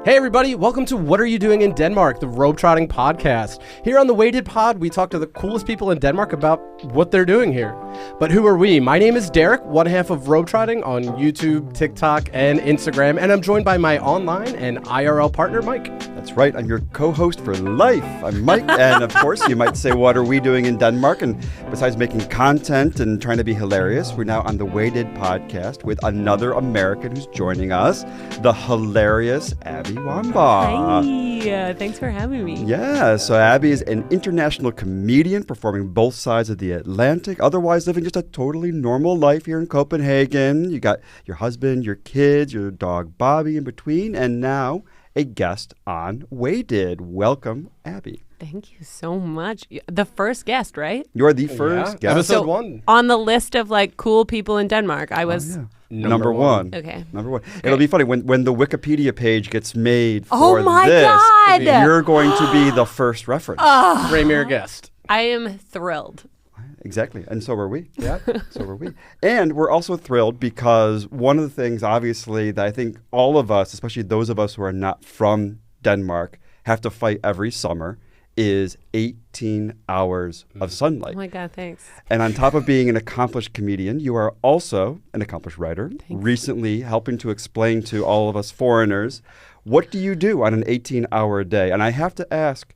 Hey everybody, welcome to What Are You Doing in Denmark, the Robe Trotting Podcast. Here on the WAYDID pod, we talk to the coolest people in Denmark about what they're doing here. But who are we? My name is Derek, one half of Robe Trotting on YouTube, TikTok, and Instagram, and I'm joined by my online and IRL partner, Mike. That's right, I'm your co-host for life. I'm Mike, and of course, you might say, what are we doing in Denmark? And besides making content and trying to be hilarious, we're now on the WAYDID podcast with another American who's joining us, the hilarious Abby Wambaugh. Hi, thanks for having me. Yeah, so Abby is an international comedian performing both sides of the Atlantic, otherwise living just a totally normal life here in Copenhagen. You got your husband, your kids, your dog Bobby in between, and now a guest on WAYDID. Welcome, Abby. Thank you so much. The first guest, right? You're the first guest. Episode 1. On the list of like cool people in Denmark, I was Number one. Okay. Number one. It'll be funny when the Wikipedia page gets made for Oh my this. God! You're going to be the first reference. Premier guest. I am thrilled. Exactly. And so are we. Yeah. So are we. And we're also thrilled because one of the things, obviously, that I think all of us, especially those of us who are not from Denmark, have to fight every summer is 18 hours of sunlight. Oh my God, thanks. And on top of being an accomplished comedian, you are also an accomplished writer, recently helping to explain to all of us foreigners, what do you do on an 18-hour day? And I have to ask,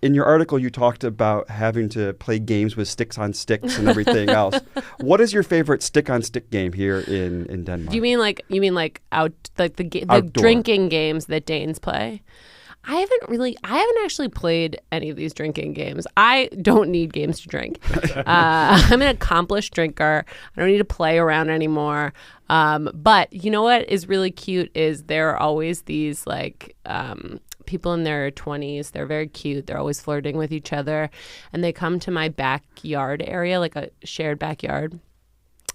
in your article, you talked about having to play games with sticks on sticks and everything else. What is your favorite stick-on-stick game here in Denmark? Do you mean like out like the drinking games that Danes play? I haven't actually played any of these drinking games. I don't need games to drink. I'm an accomplished drinker. I don't need to play around anymore. But you know what is really cute is there are always these like people in their 20s. They're very cute. They're always flirting with each other. And they come to my backyard area, like a shared backyard.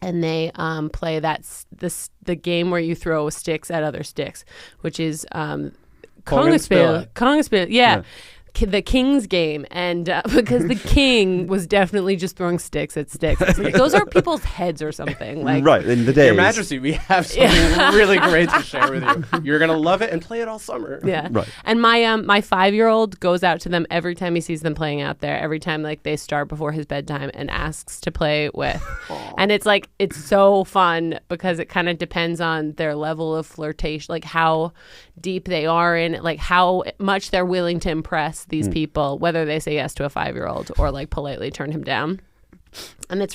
And they play the game where you throw sticks at other sticks, which is Kongespill, yeah. The king's game, and because the king was definitely just throwing sticks at sticks. Like, those are people's heads or something. Like, right, in the days. Your Majesty, we have something really great to share with you. You're going to love it and play it all summer. Yeah. Right. And my 5-year-old goes out to them every time he sees them playing out there, every time like they start before his bedtime and asks to play with. And it's like, it's so fun because it kind of depends on their level of flirtation, like how deep they are in it, like how much they're willing to impress these people, whether they say yes to a 5-year-old or like politely turn him down. And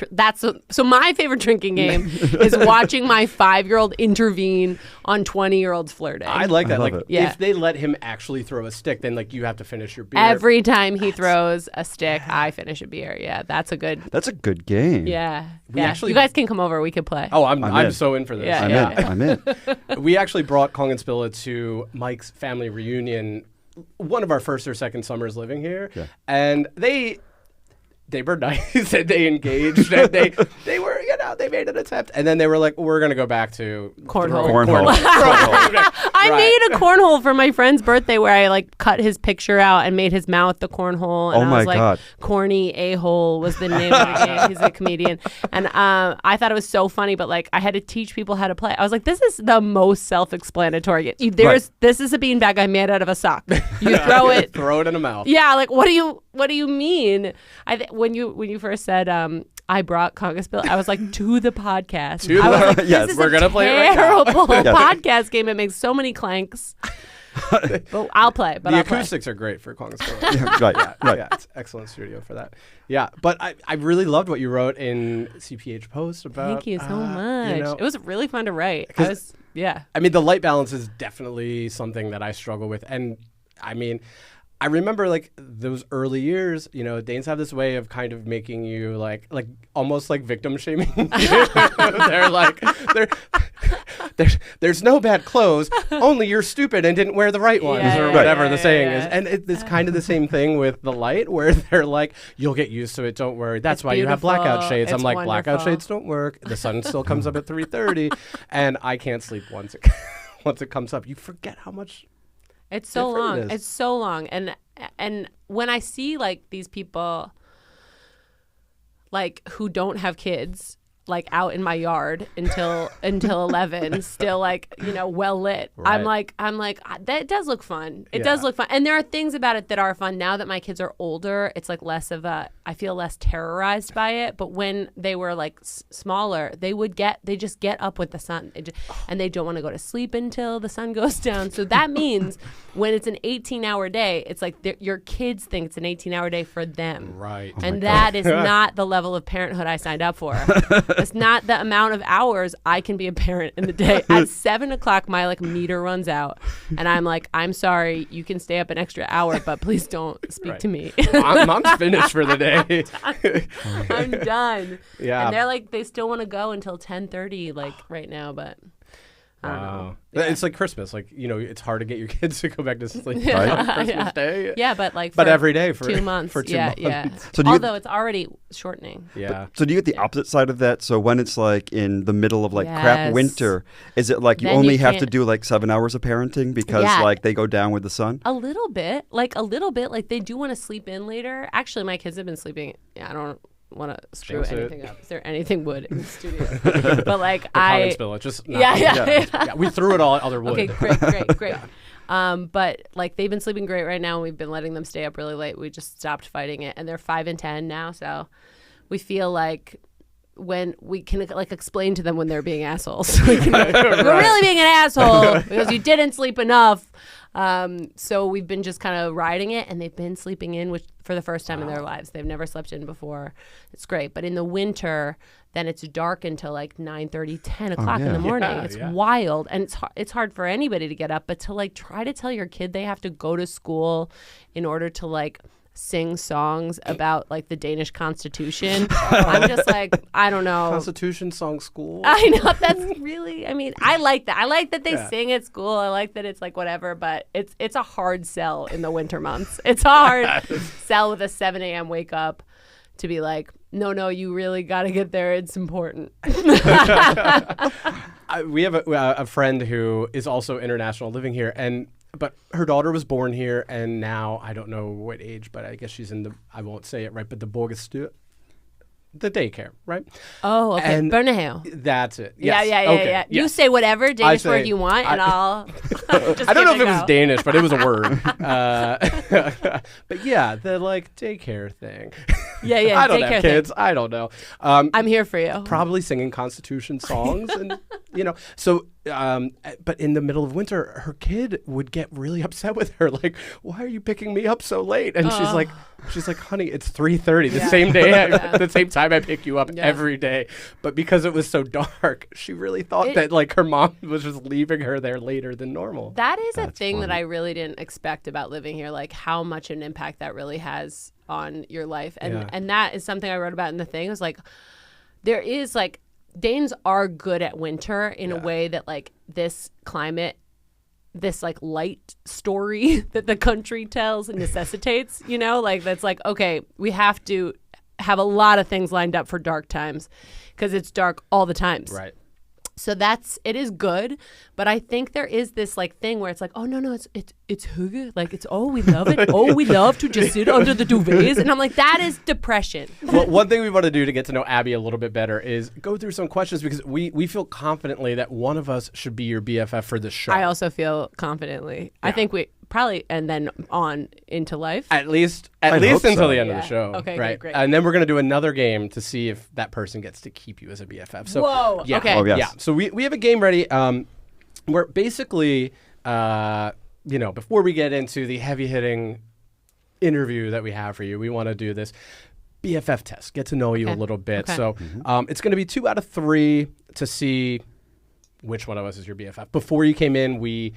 so my favorite drinking game is watching my 5-year-old intervene on 20-year-olds flirting. I like that. I love it. If they let him actually throw a stick, then like you have to finish your beer. Every time he throws a stick, I finish a beer. Yeah, that's a good game. Yeah. Actually- You guys can come over. We can play. Oh, I'm in. so in for this. Yeah. I'm in. We actually brought Kongenspillet to Mike's family reunion, one of our first or second summers living here, and they were nice and they engaged and they were, they made an attempt, and then they were like, we're gonna go back to Cornhole. I made a cornhole for my friend's birthday where I like cut his picture out and made his mouth the cornhole, and I was like, God. Corny A-hole was the name of the game. He's a comedian, and I thought it was so funny, but like I had to teach people how to play. I was like, this is the most self-explanatory. This is a beanbag I made out of a sock. You throw it, throw it in a mouth. Yeah, like what do you mean? When you first said I brought Kongespill, I was like, to the podcast. I was like, Yes, this is we're gonna play it right now. terrible podcast game. It makes so many clanks. But I'll play. But the I'll play. acoustics are great for Kongenspillet. Right. Yeah, it's excellent studio for that. Yeah, but I really loved what you wrote in CPH Post about. Thank you so much. It was really fun to write. I mean, the light balance is definitely something that I struggle with, and I mean, I remember like those early years, Danes have this way of kind of making you like almost like victim shaming. They're like, there's no bad clothes, only you're stupid and didn't wear the right ones or whatever the saying is. And it's kind of the same thing with the light where they're like, you'll get used to it, don't worry. That's why you have blackout shades. I'm like, blackout shades don't work. The sun still comes up at 3:30 and I can't sleep once it comes up. You forget how much. It's so long. It's so long. And when I see like these people like who don't have kids, like out in my yard until 11, still like, well lit. Right. I'm like that does look fun. It does look fun. And there are things about it that are fun. Now that my kids are older, it's like I feel less terrorized by it. But when they were like smaller, they just get up with the sun and they don't want to go to sleep until the sun goes down. So that means when it's an 18-hour day, it's like your kids think it's an 18-hour day for them. Right. And that is not the level of parenthood I signed up for. It's not the amount of hours I can be a parent in the day. At 7 o'clock, my like meter runs out, and I'm like, I'm sorry, you can stay up an extra hour, but please don't speak to me. Mom's finished for the day. I'm done. Yeah. And they're like, they still want to go until 10:30, like right now, but. I don't know. Yeah. It's like Christmas. Like, it's hard to get your kids to go back to sleep Yeah. on Christmas Day. Yeah, but like every day for 2 months. For 2 months. Yeah. So although it's already shortening. Yeah. So do you get the opposite side of that? So when it's like in the middle of like crap winter, is it like you Then only you have to can't- do like 7 hours of parenting because like they go down with the sun? A little bit. Like they do want to sleep in later. Actually, my kids have been sleeping. I don't want to screw anything up. Is there anything wood in the studio? But like Common spill. It's just not, yeah. We threw it all other wood. Okay, great. But like they've been sleeping great right now, and we've been letting them stay up really late. We just stopped fighting it, and they're 5 and 10 now, so we feel like when we can like explain to them when they're being assholes. You're really being an asshole because you didn't sleep enough. So we've been just kind of riding it, and they've been sleeping in for the first time in their lives. They've never slept in before. It's great. But in the winter, then it's dark until like 9:30, 10 o'clock in the morning. It's wild. And it's hard for anybody to get up, but to like try to tell your kid they have to go to school in order to like sing songs about like the Danish Constitution. I'm just like, I don't know. Constitution song school. I know, that's really, I mean, I like that. I like that they sing at school. I like that it's like whatever, but it's a hard sell in the winter months. It's a hard sell with a 7 a.m. wake up to be like, no, you really got to get there. It's important. We have a friend who is also international living here, but her daughter was born here, and now I don't know what age, but I guess she's in I won't say it right, but the Borgestue, the daycare, right? Oh, okay. And Burnehail. That's it. Yes. Yeah. Okay. You say whatever Danish word you want, and I'll just I don't know if give it was go. Danish, but it was a word. But yeah, the like daycare thing. Yeah. I don't daycare have kids. I don't know. I'm here for you. Probably singing Constitution songs, and so. But in the middle of winter, her kid would get really upset with her, like, "Why are you picking me up so late?" And she's like, "Honey, it's 3:30, the same day, the same time I pick you up every day." But because it was so dark, she really thought that like her mom was just leaving her there later than normal. That is a thing that I really didn't expect about living here, like how much an impact that really has on your life, and that is something I wrote about in the thing. It was like there is like. Danes are good at winter in a way that like this climate, this like light story that the country tells and necessitates, like that's like, okay, we have to have a lot of things lined up for dark times because it's dark all the times. Right. So it is good, but I think there is this like thing where it's like, oh no, it's hygge, like it's we love it, we love to just sit under the duvets, and I'm like, that is depression. Well, one thing we want to do to get to know Abby a little bit better is go through some questions because we feel confidently that one of us should be your BFF for this show. I also feel confidently. I think we probably, and then on into life. At least until so. the end of the show. Okay, right? great. And then we're going to do another game to see if that person gets to keep you as a BFF. So, whoa. Yeah. Okay. Oh, yes. Yeah. So we have a game ready where basically, before we get into the heavy-hitting interview that we have for you, we want to do this BFF test, get to know you a little bit. Okay. So it's going to be 2 out of 3 to see which one of us is your BFF. Before you came in, we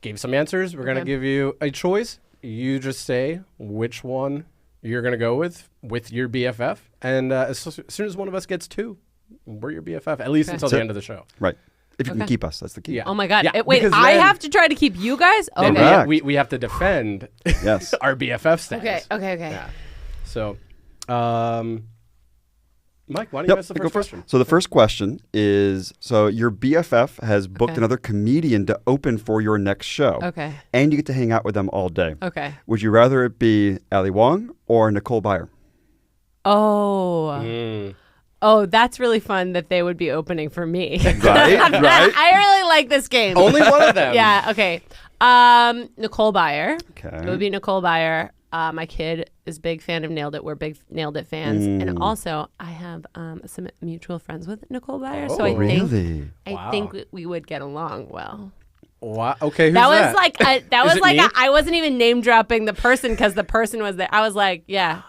gave some answers. We're going to give you a choice. You just say which one you're going to go with your BFF. And as soon as one of us gets 2, we're your BFF, at least until the end of the show. Right. If you can keep us, that's the key. Yeah. Oh my God. Yeah, Wait, because I then- have to try to keep you guys? Then Okay. we have to defend Yes. our BFF status. Okay. Yeah. So, Mike, why don't you ask the I go first question? So the first question is, so your BFF has booked Okay. another comedian to open for your next show. Okay. And you get to hang out with them all day. Okay. Would you rather it be Ali Wong or Nicole Byer? Oh. Oh, that's really fun that they would be opening for me. Right. I really like this game. Only one of them. Yeah, okay. Nicole Byer. Okay. It would be Nicole Byer. My kid is a big fan of Nailed It. We're big Nailed It fans. And also, I have some mutual friends with Nicole Byer. So I think we would get along well. Wow. Okay, who's that? That was like I wasn't even name dropping the person because the person was there. I was like, yeah.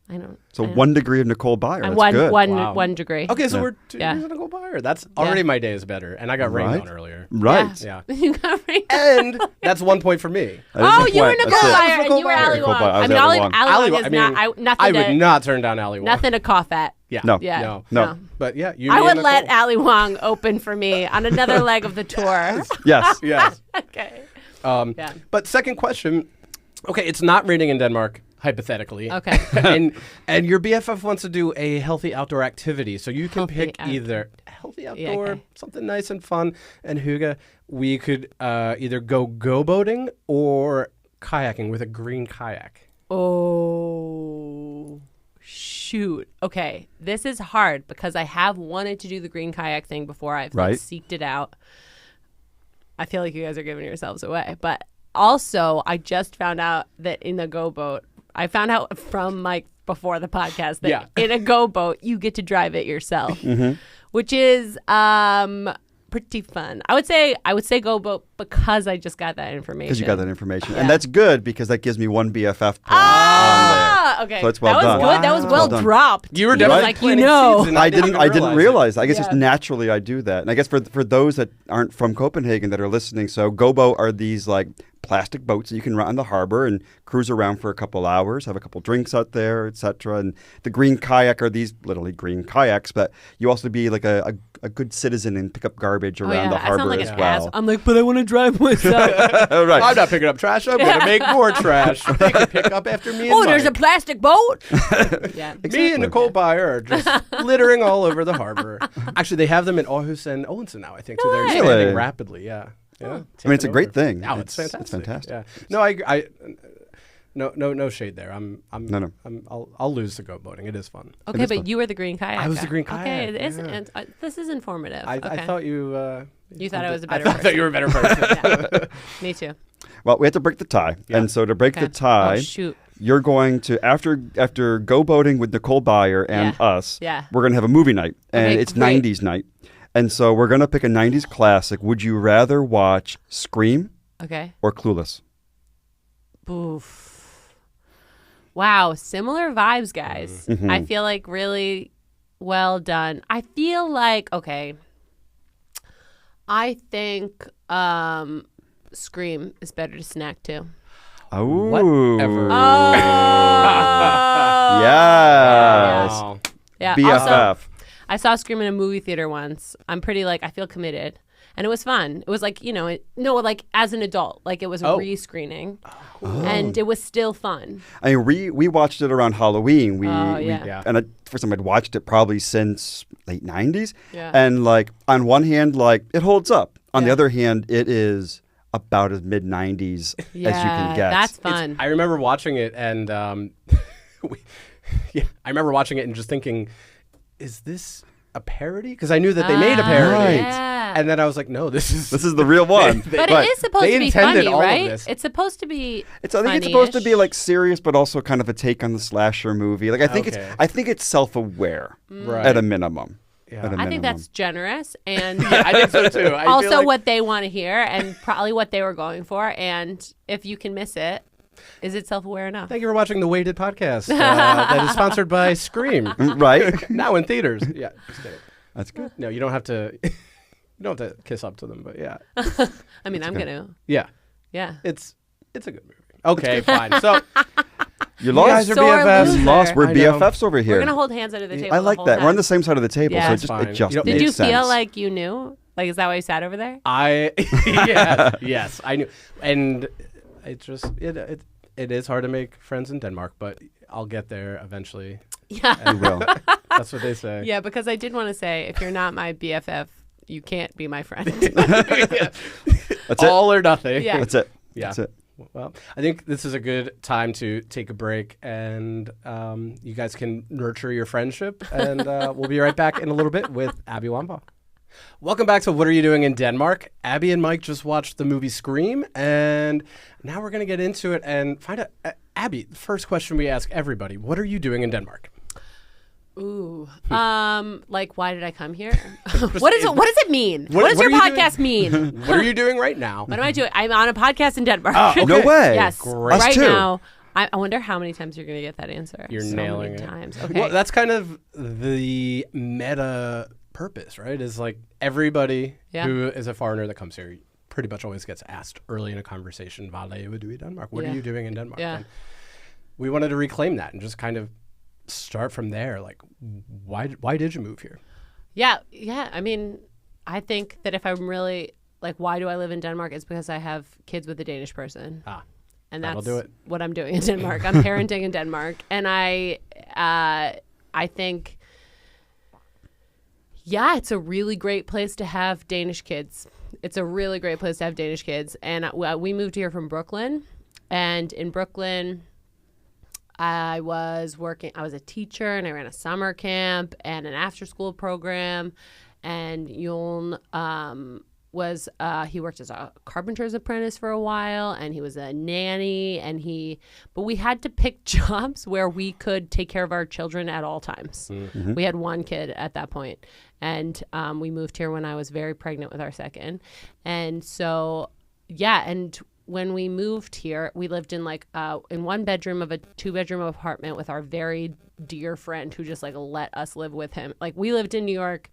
I don't. So 1 degree of Nicole Byer. That's good. One degree. Okay, so we're 2 degrees of Nicole Byer. That's already my day is better. And I got rained on earlier. Right. Yeah. You got rained on. And that's 1 point for me. Oh, you were Nicole Byer and you were Ali Wong. I mean, Ali Wong is nothing. I would not turn down Ali Wong. Nothing to cough at. Yeah. No. But yeah, I would let Ali Wong open for me on another leg of the tour. Yes. Yes. Okay. But second question. Okay, it's not raining in Denmark. Hypothetically. Okay. and your BFF wants to do a healthy outdoor activity. So you can pick either healthy outdoor, something nice and fun. And Hugo, we could either go boating or kayaking with a green kayak. Oh, shoot. Okay. This is hard because I have wanted to do the green kayak thing before. I've seeked it out. I feel like you guys are giving yourselves away. But also, I just found out that in the go boat, I found out from Mike before the podcast that in a go boat, you get to drive it yourself, which is pretty fun. I would say go boat because I just got that information. Because you got that information. And that's good because that gives me 1 BFF point on there. Okay. So it's well done. Good. That was well dropped. You were definitely like, I didn't realize. I guess just naturally I do that. And I guess for those that aren't from Copenhagen that are listening, so go boat are these like plastic boats that you can run on the harbor and cruise around for a couple hours, have a couple drinks out there, etc. And the green kayak are these literally green kayaks, but you also be like a good citizen and pick up garbage around the harbor as well. I'm like, but I want to drive myself. Right. I'm not picking up trash. I'm going to make more trash. They can pick up after me. Oh, there's a plastic boat. Me and Nicole Byer are just littering all over the harbor. Actually, they have them in Aarhus and Odense now, I think. So they're expanding rapidly. Yeah. I mean, it's a great thing. Oh, it's fantastic. It's fantastic. Yeah. No, no shade there. I'll lose the go boating. It is fun. Okay, but you were the green kayak. I was the green kayak. Okay, it is. And, this is informative. I thought you. You thought I was a better person. I thought you were a better person. Me too. Well, we have to break the tie, and so to break the tie, you're going to after go boating with Nicole Byer and us. Yeah. We're gonna have a movie night, and it's 90s night. And so we're going to pick a 90s classic. Would you rather watch Scream or Clueless? Oof. Wow. Similar vibes, guys. Mm-hmm. I feel like really well done. I feel like, I think Scream is better to snack to. Oh. Whatever. Oh. Yes. Yeah. BFF. Also, I saw Scream in a movie theater once. I'm pretty I feel committed. And it was fun. It was like, as an adult. Like it was a re-screening. Oh, cool. And it was still fun. I mean, we watched it around Halloween. And first time I'd watched it probably since late 90s. Yeah. And like on one hand, like it holds up. On the other hand, it is about as mid-90s as you can get. That's fun. I remember watching it and I remember watching it and just thinking, is this a parody? Because I knew that they made a parody. Right. Yeah. And then I was like, no, this is the real one. But it is supposed to be funny, right? It's supposed to be I think it's supposed to be like serious, but also kind of a take on the slasher movie. Like I think it's self-aware at a minimum. Yeah. I think that's generous, and I think so too. Also, what they want to hear, and probably what they were going for. And if you can miss it, is it self-aware enough? Thank you for watching the WAYDID podcast that is sponsored by Scream. Right. Now in theaters. Yeah. That's good. No, you don't have to kiss up to them, but yeah. I mean, I'm going to. Yeah. Yeah. It's a good movie. Okay, fine. So you guys are BFFs. You lost. We're BFFs over here. We're going to hold hands under the table. I like that. We're on the same side of the table, so it just makes sense. Did you feel like you knew? Like, is that why you sat over there? Yes, I knew. And it just it is hard to make friends in Denmark, but I'll get there eventually. Yeah. You will. That's what they say. Yeah, because I did want to say, if you're not my BFF, you can't be my friend. That's it. All or nothing. Yeah. That's it. Yeah. That's it. Well, I think this is a good time to take a break, and you guys can nurture your friendship, and we'll be right back in a little bit with Abby Wambaugh. Welcome back to What Are You Doing in Denmark? Abby and Mike just watched the movie Scream, and now we're going to get into it and find out. Abby, the first question we ask everybody, what are you doing in Denmark? Ooh. Like, why did I come here? What does it mean? What does your podcast mean? What are you doing right now? What am I doing? I'm on a podcast in Denmark. Oh, okay. No way. Yes. Great. Right now. I wonder how many times you're going to get that answer. You're nailing it. Times. Okay. Well, that's kind of the meta purpose, right? Is like everybody who is a foreigner that comes here pretty much always gets asked early in a conversation, Hvad laver du i Danmark? What are you doing in Denmark? Yeah. And we wanted to reclaim that and just kind of start from there. Like, why did you move here? Yeah. I mean, I think that if I'm really like, why do I live in Denmark? It's because I have kids with a Danish person. And that's what I'm doing in Denmark. I'm parenting in Denmark. And I think, it's a really great place to have Danish kids. It's a really great place to have Danish kids. And we moved here from Brooklyn. And in Brooklyn, I was a teacher, and I ran a summer camp and an after-school program. And Jon he worked as a carpenter's apprentice for a while, and he was a nanny, but we had to pick jobs where we could take care of our children at all times. Mm-hmm. We had one kid at that point, and we moved here when I was very pregnant with our second. And so, and when we moved here, we lived in in one bedroom of a 2-bedroom apartment with our very dear friend who just let us live with him. Like, we lived in New York,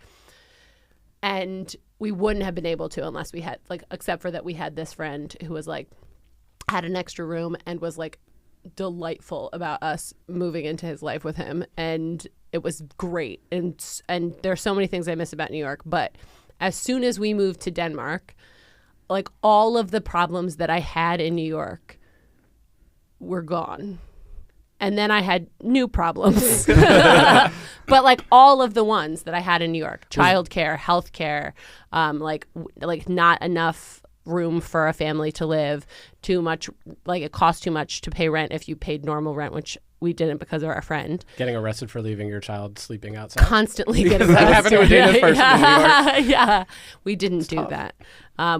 and we wouldn't have been able to unless we had except for that we had this friend who was had an extra room and was delightful about us moving into his life with him, and it was great. And there's so many things I miss about New York, but as soon as we moved to Denmark, all of the problems that I had in New York were gone. And then I had new problems. But all of the ones that I had in New York, childcare, healthcare, not enough room for a family to live, too much, it cost too much to pay rent if you paid normal rent, which we didn't because of our friend. Getting arrested for leaving your child sleeping outside. Constantly getting arrested. That happened to a Danish person in New York. Yeah, we didn't do that.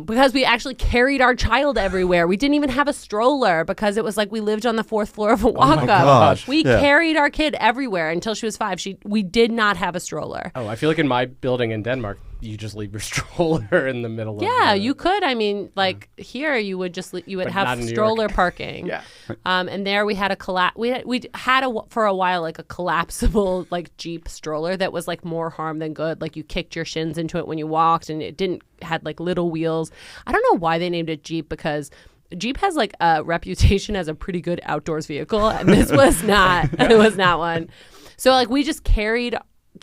Because we actually carried our child everywhere. We didn't even have a stroller because it was we lived on the 4th floor of a walk-up. We carried our kid everywhere until she was 5. We did not have a stroller. Oh, I feel like in my building in Denmark, you just leave your stroller in the middle of you could. I mean, here you would have stroller parking. Yeah. And there we had we had for a while a collapsible Jeep stroller that was more harm than good. You kicked your shins into it when you walked, and it had little wheels. I don't know why they named it Jeep, because Jeep has a reputation as a pretty good outdoors vehicle, and this was not. It was not one. So we just carried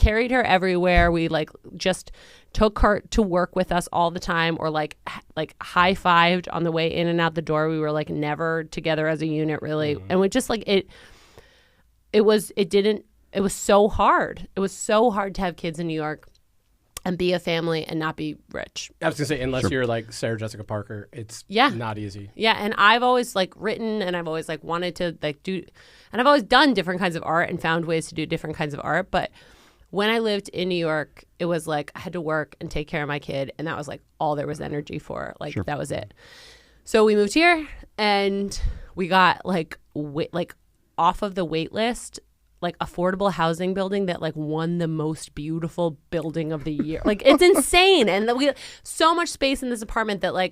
her everywhere. We just took her to work with us all the time, or high-fived on the way in and out the door. We were never together as a unit, really. Mm-hmm. And we just it was so hard. It was so hard to have kids in New York and be a family and not be rich. I was going to say, unless you're Sarah Jessica Parker, it's not easy. Yeah, and I've always written, and I've always wanted to do, and I've always done different kinds of art and found ways to do different kinds of art. But when I lived in New York, it was I had to work and take care of my kid, and that was all there was energy for. That was it. So we moved here, and we got off of the wait list, affordable housing building that won the most beautiful building of the year. It's insane. And we so much space in this apartment that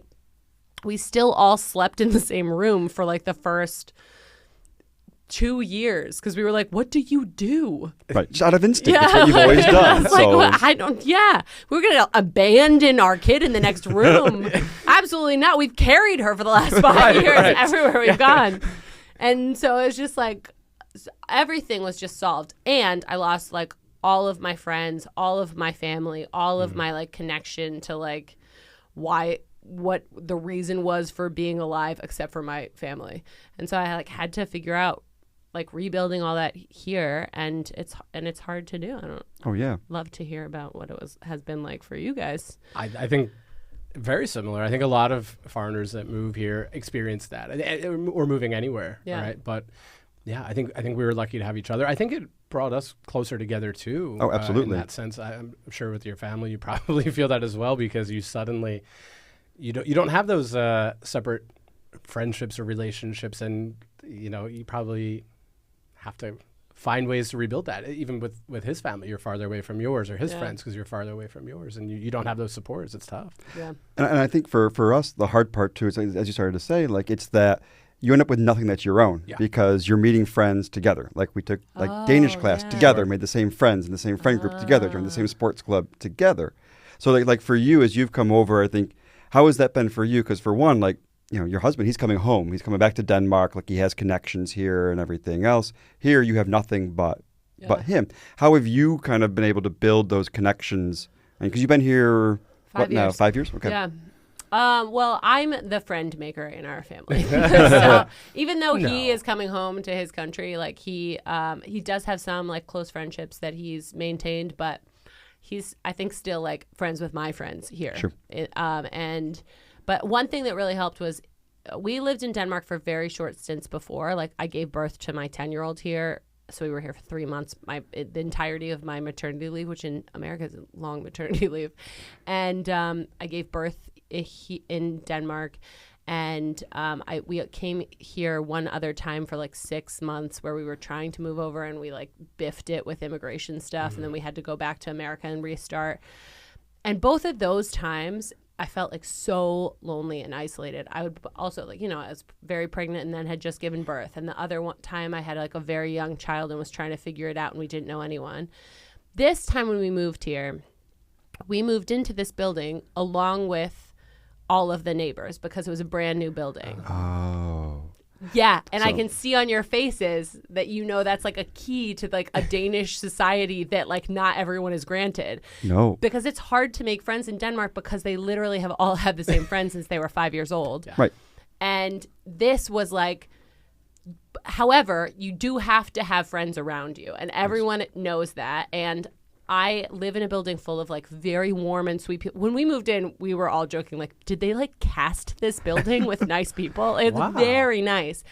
we still all slept in the same room for the first 2 years, because we were what do you do? Right, just out of instinct. That's what you've always done. We're gonna abandon our kid in the next room. Absolutely not. We've carried her for the last 5 years everywhere we've gone. And so it's just everything was just solved. And I lost all of my friends, all of my family, all of my connection to what the reason was for being alive, except for my family. And so I had to figure out rebuilding all that here, and it's hard to do. I don't love to hear about what it has been like for you guys. I think Very similar. I think a lot of foreigners that move here experience that, or moving anywhere, right? But yeah, I think we were lucky to have each other. I think it brought us closer together too. Oh, absolutely. In that sense, I'm sure with your family, you probably feel that as well, because you suddenly you don't have those separate friendships or relationships, and you probably have to find ways to rebuild that. Even with his family, you're farther away from yours, or his friends, because you're farther away from yours, and you don't have those supports. It's tough. Yeah. And I think for us, the hard part too is, as you started to say, like, it's that you end up with nothing that's your own, because you're meeting friends together. Like, we took Danish class together, made the same friends in the same friend group together, joined the same sports club together. So like for you, as you've come over, I think, how has that been for you? Because for one, like, your husband, he's coming home. He's coming back to Denmark. Like, he has connections here and everything else. Here, you have nothing but him. How have you kind of been able to build those connections? Because you've been here, 5 years now? 5 years? Okay. Yeah. Well, I'm the friend maker in our family. So even though he is coming home to his country, like, he does have some, like, close friendships that he's maintained, but he's, I think, still, like, friends with my friends here. Sure. But one thing that really helped was we lived in Denmark for very short stints before. Like, I gave birth to my 10-year-old here. So we were here for 3 months, the entirety of my maternity leave, which in America is a long maternity leave. And I gave birth in Denmark. And we came here one other time for like 6 months, where we were trying to move over, and we like biffed it with immigration stuff. And then we had to go back to America and restart. And both of those times, I felt like so lonely and isolated. I would also, like, I was very pregnant and then had just given birth. And the other time I had like a very young child and was trying to figure it out, and we didn't know anyone. This time when we moved here, we moved into this building along with all of the neighbors, because it was a brand new building. Oh. Yeah, and I can see on your faces that that's like a key to like a Danish society that like not everyone is granted. No. Because it's hard to make friends in Denmark, because they literally have all had the same friends since they were 5 years old. Yeah. Right. And this was like, however, you do have to have friends around you, and everyone knows that. And I live in a building full of like very warm and sweet people. When we moved in, we were all joking, like, did they like cast this building with nice people? It's very nice.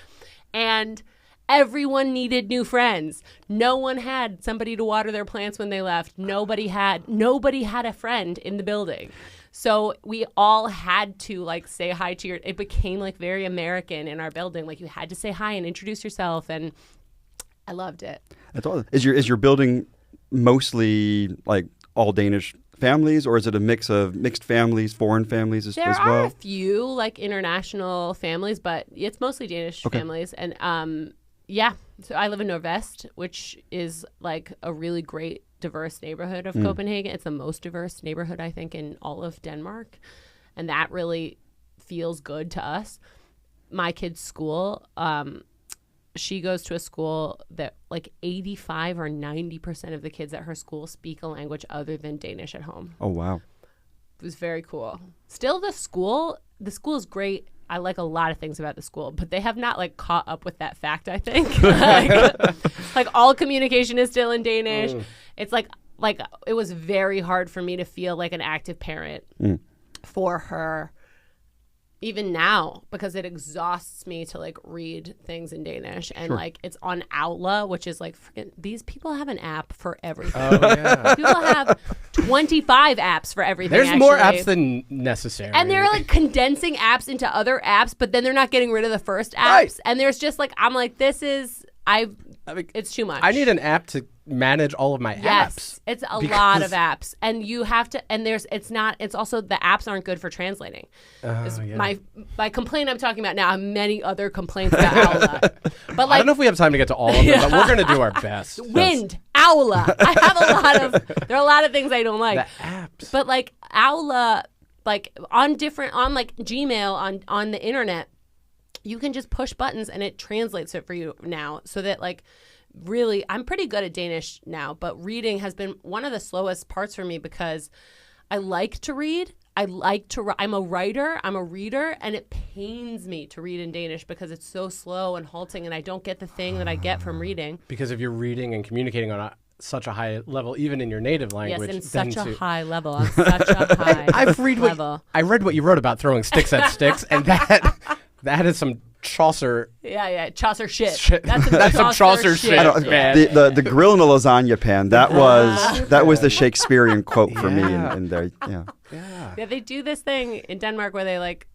And everyone needed new friends. No one had somebody to water their plants when they left. Nobody had a friend in the building. So we all had to like say hi to it became like very American in our building. Like, you had to say hi and introduce yourself, and I loved it. That's all. Is your building mostly like all Danish families, or is it a mix of mixed families, foreign families as well? There are a few like international families, but it's mostly Danish families. And so I live in Nordvest, which is like a really great diverse neighborhood of Copenhagen. It's the most diverse neighborhood, I think, in all of Denmark, and that really feels good to us. My kid's school, she goes to a school that like 85 or 90% of the kids at her school speak a language other than Danish at home. Oh, wow. It was very cool. Still, the school is great. I like a lot of things about the school, but they have not like caught up with that fact, I think. like all communication is still in Danish. It's like it was very hard for me to feel like an active parent for her. Even now, because it exhausts me to like read things in Danish, and like it's on Aula, which is like, these people have an app for everything. Oh yeah, people have 25 apps for everything. There's more apps than necessary, and they're like condensing apps into other apps, but then they're not getting rid of the first apps. And there's just like, I'm like, it's too much. I need an app to manage all of my apps. It's a lot of apps, and you have to, and it's also, the apps aren't good for translating. My complaint I'm talking about now. I have many other complaints about Aula, but like, I don't know if we have time to get to all of them, but we're going to do our best. Wind, Aula. I have there are a lot of things I don't like. The apps. But like Aula, like on like Gmail, on the internet, you can just push buttons and it translates it for you now, so that like, really, I'm pretty good at Danish now, but reading has been one of the slowest parts for me, because I like to read. I'm a writer, I'm a reader, and it pains me to read in Danish because it's so slow and halting, and I don't get the thing that I get from reading. Because if you're reading and communicating on such a high level, even in your native language. Yes, in such a high level. On such a high level. I read what you wrote about throwing sticks at sticks, and that is some Chaucer. Yeah, Chaucer shit. That's some Chaucer shit. The grill in a lasagna pan. That was the Shakespearean quote for me in there. Yeah, they do this thing in Denmark where they're like,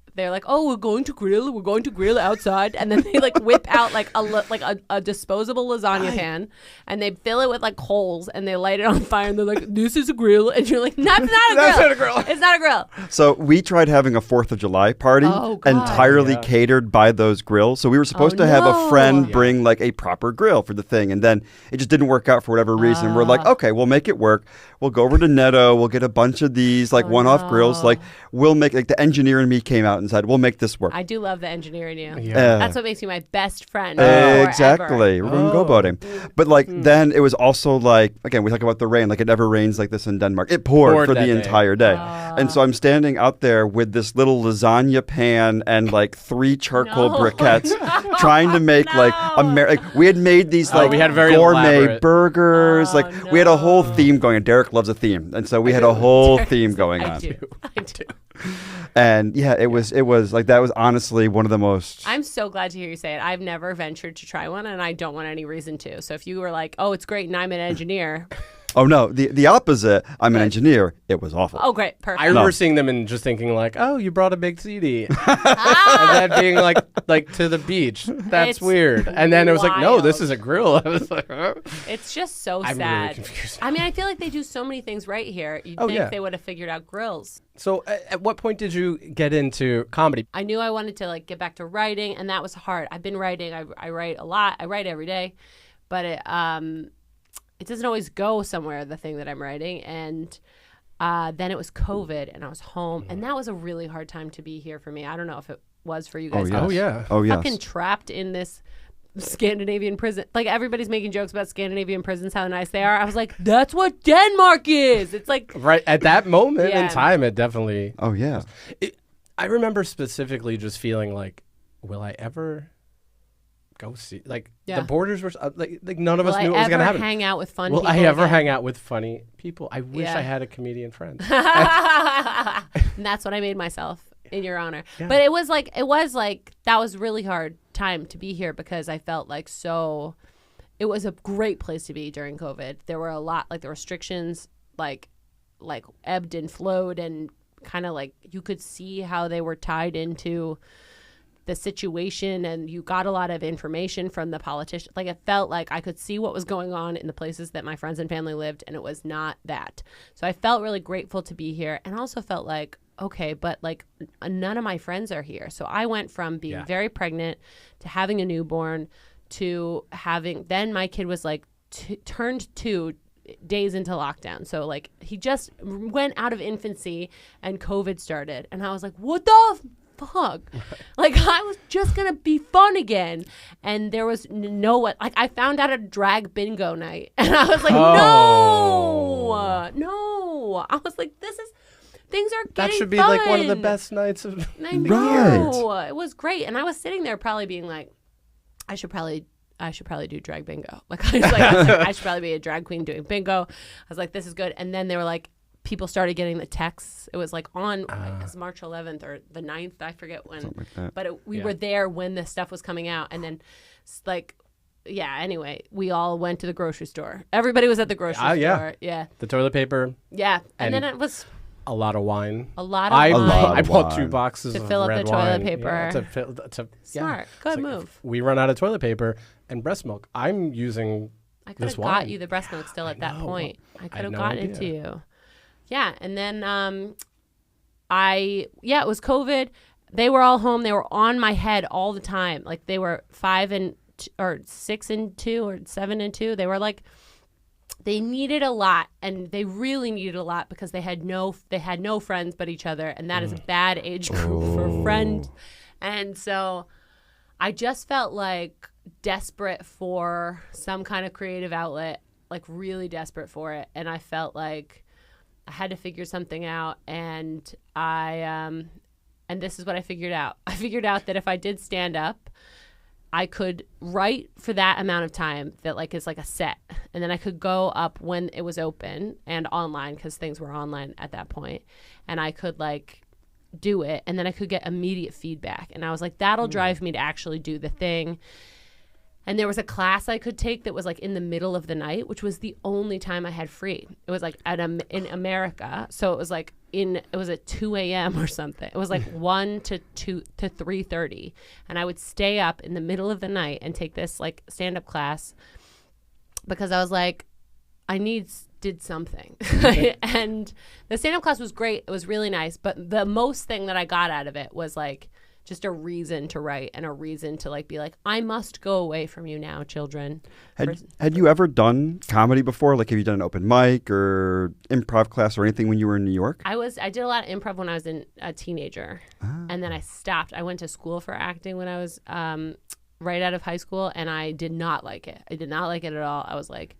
oh, we're going to grill outside, and then they like whip out like a disposable lasagna pan, and they fill it with like holes, and they light it on fire, and they're like, this is a grill, and you're like, that's not a grill. That's not a grill. It's not a grill. So we tried having a 4th of July party entirely catered by those grills. So we were supposed to have a friend bring like a proper grill for the thing, and then it just didn't work out for whatever reason. We're like, okay, we'll make it work. We'll go over to Netto. We'll get a bunch of these like one-off grills. Like we'll make like the engineer in me came out and said, we'll make this work. I do love the engineer in you. Yeah. That's what makes you my best friend. Exactly. We're going to go boating. But like then it was also like, again, we talk about the rain. Like it never rains like this in Denmark. It poured for the entire day. And so I'm standing out there with this little lasagna pan and like 3 charcoal briquettes trying to make like we had made these like we had very gourmet elaborate burgers. We had a whole theme going. Derek loves a theme. And so we had a whole theme going on. I do. And yeah, it was like that was honestly one of the most. I'm so glad to hear you say it. I've never ventured to try one, and I don't want any reason to. So if you were like, "Oh, it's great," and I'm an engineer. Oh no, the opposite. I'm an engineer. It was awful. Oh great, perfect. I remember seeing them and just thinking like, "Oh, you brought a big CD," and that being like to the beach. That's It's weird. And then it was like, "No, wild. this is a grill." I was like, It's just so I'm sad. really confused. I mean, I feel like they do so many things right here. You'd think they would have figured out grills. So, at what point did you get into comedy? I knew I wanted to like get back to writing, and that was hard. I've been writing. I write a lot. I write every day, but it doesn't always go somewhere, the thing that I'm writing. And then it was COVID, and I was home, and that was a really hard time to be here for me. I don't know if it was for you guys. Oh yeah. Oh yes. Fucking trapped in this Scandinavian prison. Like everybody's making jokes about Scandinavian prisons, how nice they are. I was like, that's what Denmark is. It's like Right at that moment in time, it definitely. Oh yeah. I remember specifically just feeling like, will I ever go see? Like the borders were like none of us knew what was going to happen. Will I ever hang out with fun Will people? I ever again? hang out with funny people? I wish I had a comedian friend. And that's what I made myself, in your honor. Yeah. But it was like that was really hard time to be here because I felt like it was a great place to be during COVID. There were a lot, like the restrictions like ebbed and flowed, and kind of like you could see how they were tied into the situation, and you got a lot of information from the politicians. Like it felt like I could see what was going on in the places that my friends and family lived, and it was not that. So I felt really grateful to be here, and also felt like, okay, but like none of my friends are here. So I went from being very pregnant to having a newborn to having, then my kid was like turned 2 days into lockdown. So like he just went out of infancy and COVID started. And I was like, what the fuck? Like I was just going to be fun again. And there was like I found out a drag bingo night. And I was like, no. I was like, things are getting That should be fun. like one of the best nights of I know. Right. It was great. And I was sitting there probably being like, I should probably do drag bingo. Like I was like, I should probably be a drag queen doing bingo. I was like, this is good. And then they were like, people started getting the texts. It was like on it was March 11th or the 9th. I forget when. Something like that. But we were there when this stuff was coming out. And then like, anyway, we all went to the grocery store. Everybody was at the grocery store. Yeah. The toilet paper. Yeah. And then it was a lot of wine. I bought 2 boxes to of fill up red the toilet wine. paper. Smart. Good like move. We run out of toilet paper and breast milk. I'm using I could have got you the breast milk still at that point. I could have gotten it to you. Yeah. And then it was COVID. They were all home. They were on my head all the time. Like they were 5 and or 6 and 2 or 7 and 2. They were like, they needed a lot, and they really needed a lot because they had no friends but each other, and that is a bad age group for a friend. And so I just felt like desperate for some kind of creative outlet, like really desperate for it. And I felt like I had to figure something out, and and this is what I figured out. I figured out that if I did stand up, I could write for that amount of time that like is like a set, and then I could go up when it was open and online because things were online at that point, and I could like do it, and then I could get immediate feedback, and I was like, that'll drive me to actually do the thing. And there was a class I could take that was like in the middle of the night, which was the only time I had free. It was like in America, so it was like it was at 2 a.m. or something. It was like 1 to 3:30, and I would stay up in the middle of the night and take this like stand-up class because I was like, I did something. And the stand-up class was great. It was really nice, but the most thing that I got out of it was like just a reason to write and a reason to like be like, I must go away from you now, children. Had you ever done comedy before? Like, have you done an open mic or improv class or anything when you were in New York? I did a lot of improv when I was a teenager, and then I stopped. I went to school for acting when I was right out of high school, and I did not like it. I did not like it at all. I was like,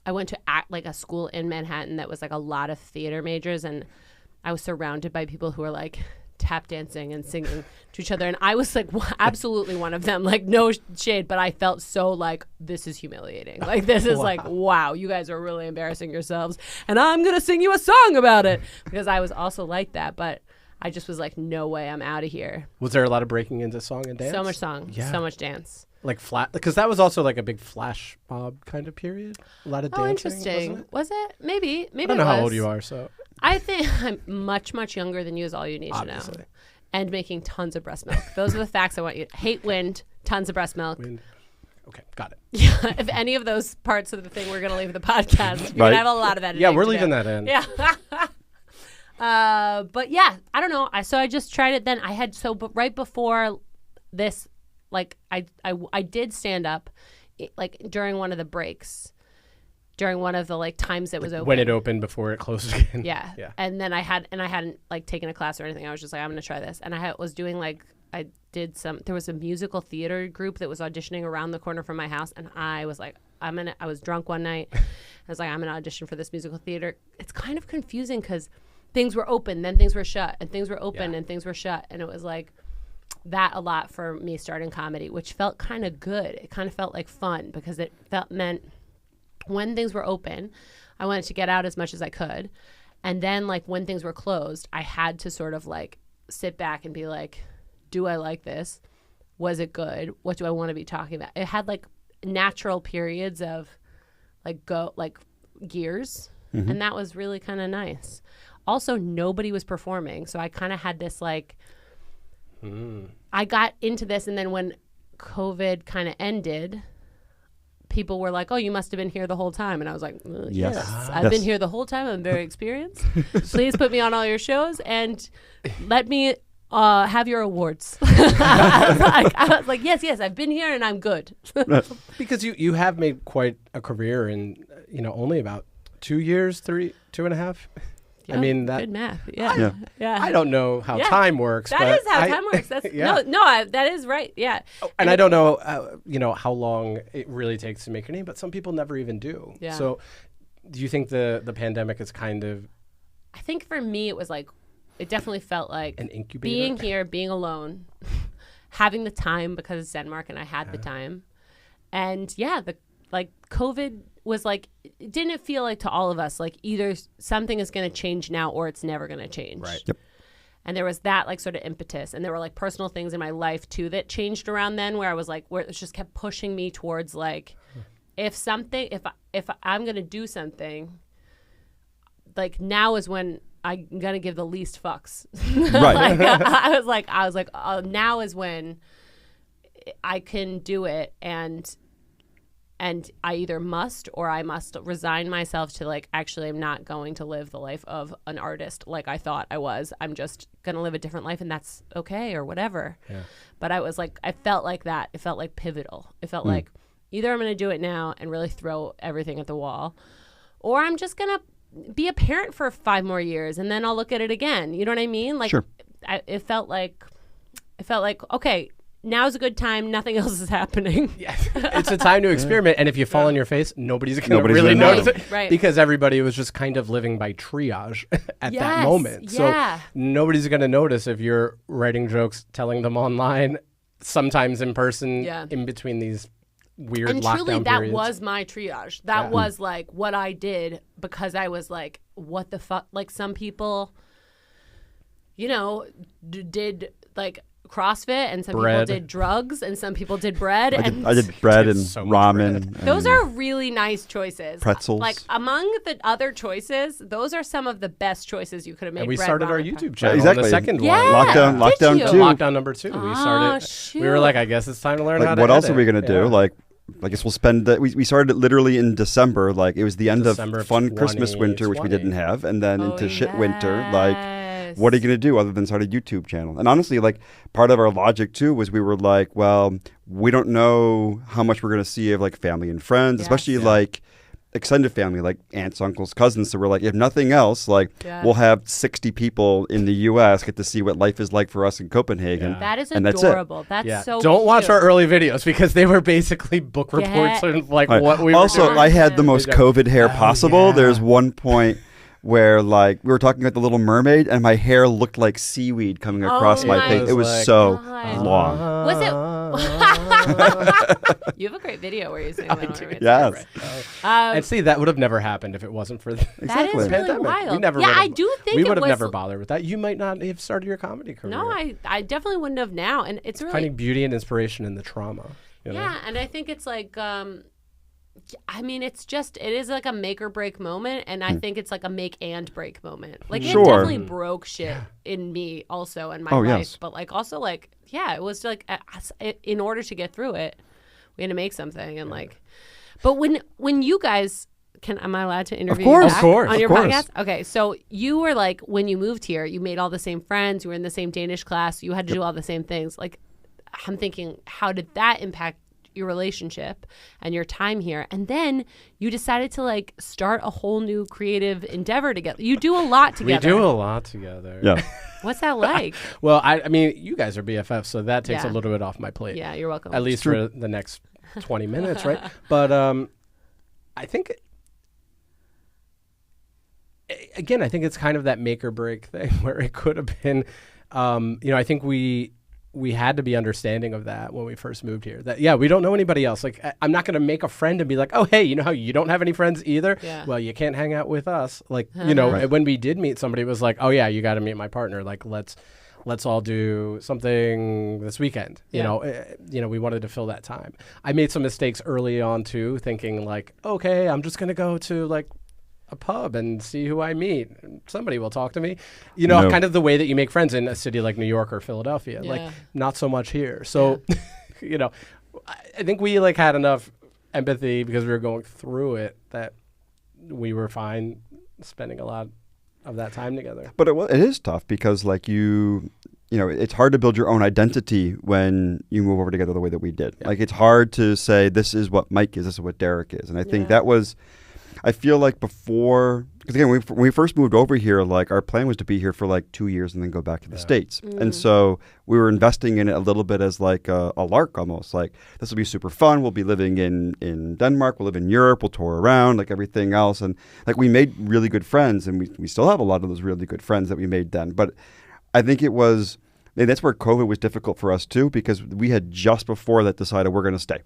I went to act like a school in Manhattan that was like a lot of theater majors, and I was surrounded by people who were like tap dancing and singing to each other, and I was like absolutely one of them, like no shade, but I felt so like, this is humiliating, like this is like, wow, you guys are really embarrassing yourselves and I'm gonna sing you a song about it, because I was also like that, but I just was like, no way, I'm out of here. Was there a lot of breaking into song and dance? So much song, so much dance. Like flat, because that was also like a big flash mob kind of period. A lot of dancing. Interesting. Was it? Maybe. I don't know how old you are, so. I think I'm much, much younger than you is all you need to know. And making tons of breast milk. Those are the facts I want you. Hate wind, tons of breast milk. Wind. Okay, got it. Yeah, if any of those parts of the thing we're going to leave the podcast, you're going to have a lot of editing. Yeah, we're leaving that in. Yeah. But yeah, I don't know. So I just tried it then. But right before this, like I did stand up like during one of the breaks, during one of the like times it was open. When it opened before it closed again. Yeah. And then I hadn't like taken a class or anything. I was just like, I'm going to try this. And was doing like, there was a musical theater group that was auditioning around the corner from my house. And I was like, I was drunk one night. I was like, I'm going to audition for this musical theater. It's kind of confusing because things were open, then things were shut, and things were open and things were shut. And it was like that a lot for me starting comedy, which felt kind of good. It kind of felt like fun because it meant when things were open, I wanted to get out as much as I could. And then like when things were closed, I had to sort of like sit back and be like, do I like this? Was it good? What do I want to be talking about? It had like natural periods of like gears. Mm-hmm. And that was really kind of nice. Also, nobody was performing. So I kind of had this like, I got into this. And then when COVID kind of ended, people were like, oh, you must have been here the whole time. And I was like, yes. I've been here the whole time. I'm very experienced. Please put me on all your shows and let me have your awards. I was like, yes, I've been here and I'm good. Because you have made quite a career in, only about 2 years, 2.5. Yeah, I mean, that good math. Yeah. I don't know how time works. That is how time works. That's that is right. Yeah. And I don't know, how long it really takes to make your name, but some people never even do. Yeah. So, do you think the pandemic is kind of? I think for me, it was like, it definitely felt like an incubator. Being here, being alone, having the time because it's Denmark and I had the time, and COVID was like, didn't it feel like to all of us, like either something is going to change now or it's never going to change. Right. Yep. And there was that like sort of impetus. And there were like personal things in my life too that changed around then where I was like, where it just kept pushing me towards like, if I'm going to do something, like now is when I'm going to give the least fucks. Right. I was like, now is when I can do it. And I either must or I must resign myself to like, actually, I'm not going to live the life of an artist like I thought I was. I'm just going to live a different life and that's okay or whatever. Yeah. But I was like, I felt like that. It felt like pivotal. It felt like either I'm going to do it now and really throw everything at the wall, or I'm just going to be a parent for 5 more years and then I'll look at it again. You know what I mean? Like, sure. It felt like, okay, now's a good time. Nothing else is happening. Yeah. It's a time to experiment. And if you fall on your face, nobody's going to really notice it. Right. Because everybody was just kind of living by triage at that moment. Yeah. So nobody's going to notice if you're writing jokes, telling them online, sometimes in person in between these weird and lockdown truly, periods. that was my triage. That was like what I did because I was like, what the fuck? Like some people, you know, did like CrossFit, and some people did drugs, and some people did bread. I did bread and so ramen. bread. And those are really nice choices. Pretzels. Like among the other choices, those are some of the best choices you could have made. And we bread, started our ramen, YouTube channel. Exactly. The second one. Lockdown you? 2. Lockdown number 2. We started. shoot. We were like, I guess it's time to learn how to what else edit. are we gonna do? Like, I guess we'll spend. We started it literally in December. Like it was the end December of fun Christmas winter, which we 2020. didn't have, and then into shit winter. Like, Yes. what are you gonna do other than start a YouTube channel? And honestly, like part of our logic too was we were like, well, we don't know how much we're gonna see of like family and friends, especially like extended family, like aunts, uncles, cousins. So we're like, if nothing else, like we'll have 60 people in the U.S. get to see what life is like for us in Copenhagen. That is and adorable. That's That's so Don't watch cute. our early videos because they were basically book reports and like what we were also, doing. I had the most COVID hair possible. yeah. There's one point where like we were talking about the Little Mermaid, and my hair looked like seaweed coming across my my face. It was God. so God. long. Was it? You have a great video where you sing that. Yes. And see, that would have never happened if it wasn't for the That is really pandemic. wild. We never yeah, would've- I do think we it would have was. never bothered with that. You might not have started your comedy career. No, I definitely wouldn't have now, and it's really Finding beauty and inspiration in the trauma. You know? yeah, and I think it's like. I mean, it is like a make or break moment, and I think it's like a make and break moment. Like it Sure. definitely broke shit in me also in my life, yes. but like also like it was like in order to get through it, we had to make something and like. But when you guys am I allowed to interview course. you back Of course, on of your course. podcast? Okay, so you were like when you moved here, you made all the same friends, you were in the same Danish class, you had to do all the same things. Like I'm thinking, how did that impact your relationship and your time here? And then you decided to like start a whole new creative endeavor together. You do a lot together. We do a lot together. Yeah. What's that like? Well, I mean, you guys are BFFs, so that takes Yeah. a little bit off my plate. Yeah, you're welcome. At least for the next 20 minutes, right? But I think, again, I think it's kind of that make or break thing where it could have been, you know, I think we had to be understanding of that when we first moved here. That, yeah, we don't know anybody else. Like, I'm not going to make a friend and be like, oh, hey, you know how you don't have any friends either? Yeah. Well, you can't hang out with us. Like, you know, when we did meet somebody, it was like, oh, yeah, you got to meet my partner. Like, let's all do something this weekend. You know, we wanted to fill that time. I made some mistakes early on, too, thinking like, okay, I'm just going to go to like a pub and see who I meet. Somebody will talk to me. You know, kind of the way that you make friends in a city like New York or Philadelphia. Yeah. Like, not so much here. So, you know, I think we like had enough empathy because we were going through it that we were fine spending a lot of that time together. But it is tough because like you know, it's hard to build your own identity when you move over together the way that we did. Like it's hard to say this is what Mike is, this is what Derek is. And I think that was, I feel like before, because again, when we first moved over here, like our plan was to be here for like 2 years and then go back to the States. And so we were investing in it a little bit as like a lark almost. Like this will be super fun. We'll be living in Denmark. We'll live in Europe. We'll tour around like everything else. And like we made really good friends, and we still have a lot of those really good friends that we made then. But I think it was, and that's where COVID was difficult for us too, because we had just before that decided we're going to stay.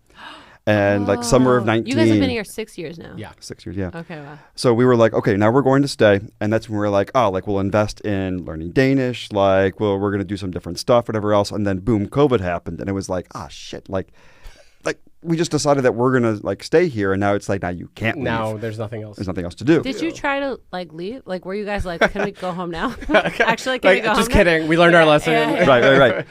And like summer of 19. You guys have been here 6 years now. Yeah. 6 years, yeah. Okay, wow. So we were like, okay, now we're going to stay. And that's when we were like, oh, like we'll invest in learning Danish. Like, well, we're going to do some different stuff, whatever else. And then boom, COVID happened. And it was like, ah, shit. Like we just decided that we're going to like stay here. And now it's like, now you can't leave. Now there's nothing else. There's nothing else to do. Did you try to like leave? Like, were you guys like, can we go home now? Actually, can we Like, go just home now? kidding. We learned our lesson. Right.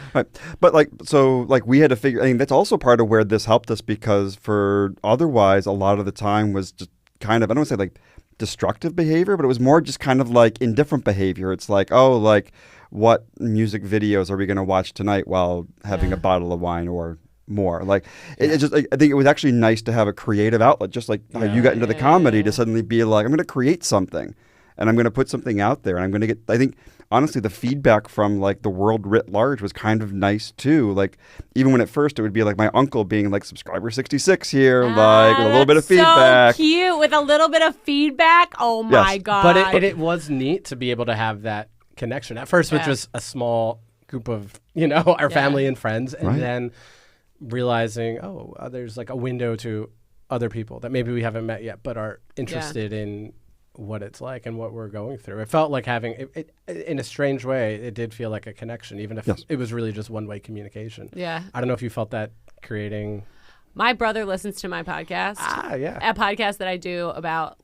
But like, so like we had to figure, I mean, that's also part of where this helped us because for otherwise a lot of the time was just kind of, I don't want to say like destructive behavior, but it was more just kind of like indifferent behavior. It's like, oh, like what music videos are we going to watch tonight while having a bottle of wine or more? Like it just, I think it was actually nice to have a creative outlet, just like how you got into the comedy to suddenly be like, I'm going to create something and I'm going to put something out there and I'm going to get, I think honestly the feedback from like the world writ large was kind of nice too. Like even when at first it would be like my uncle being like subscriber 66 here, like with a little bit of feedback. So cute with a little bit of feedback. Oh my God. But it was neat to be able to have that connection at first, which was a small group of, our family and friends, and then realizing, there's like a window to other people that maybe we haven't met yet, but are interested in what it's like and what we're going through. It felt like having it in a strange way. It did feel like a connection, even if it was really just one-way communication. Yeah. I don't know if you felt that creating. My brother listens to my podcast. A podcast that I do about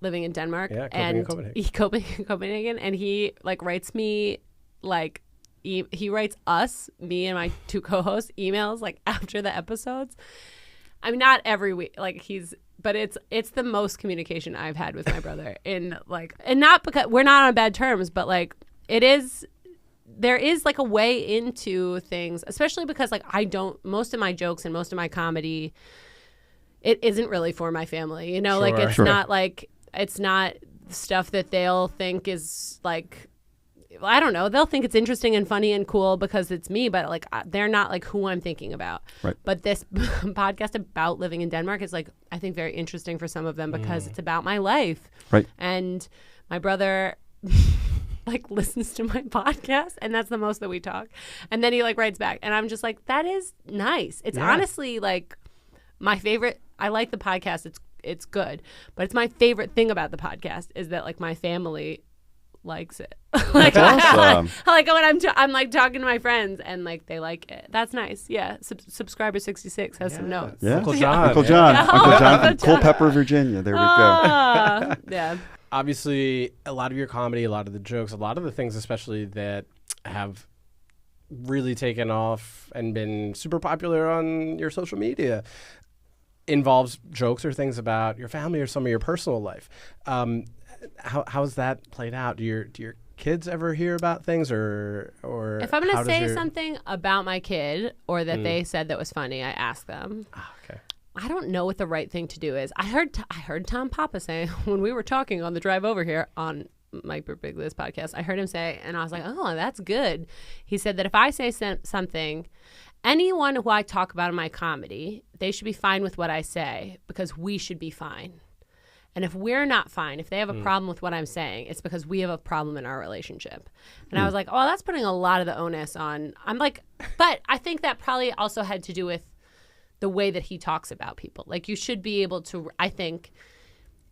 living in Denmark and Copenhagen, and he writes me he writes us, me and my two co-hosts, emails after the episodes. I mean, not every week, but it's the most communication I've had with my brother and not because we're not on bad terms, but there is a way into things, especially because most of my jokes and most of my comedy, it isn't really for my family, it's not stuff that they'll think is I don't know. They'll think it's interesting and funny and cool because it's me, but they're not who I'm thinking about. Right. But this podcast about living in Denmark is I think very interesting for some of them because it's about my life. Right. And my brother listens to my podcast, and that's the most that we talk. And then he writes back, and I'm just that is nice. It's honestly my favorite. I like the podcast. It's good, but it's my favorite thing about the podcast is that my family likes it. That's awesome. When I'm talking to my friends and they like it. That's nice. Yeah. Subscriber 66 has some notes. Yeah. Uncle John. Uncle John from Culpeper, Virginia. There we go. Yeah. Obviously, a lot of your comedy, a lot of the jokes, a lot of the things especially that have really taken off and been super popular on your social media involves jokes or things about your family or some of your personal life. How's that played out? Do your kids ever hear about things or if I'm going to say something about my kid or that they said that was funny, I ask them. Okay. I don't know what the right thing to do is. I heard Tom Papa say when we were talking on the drive over here on Mike Birbiglia's podcast, I heard him say, and I was like, oh, that's good. He said that if I say something, anyone who I talk about in my comedy, they should be fine with what I say because we should be fine. And if we're not fine, if they have a problem with what I'm saying, it's because we have a problem in our relationship. And I was like, oh, that's putting a lot of the onus on. But I think that probably also had to do with the way that he talks about people. You should be able to, I think,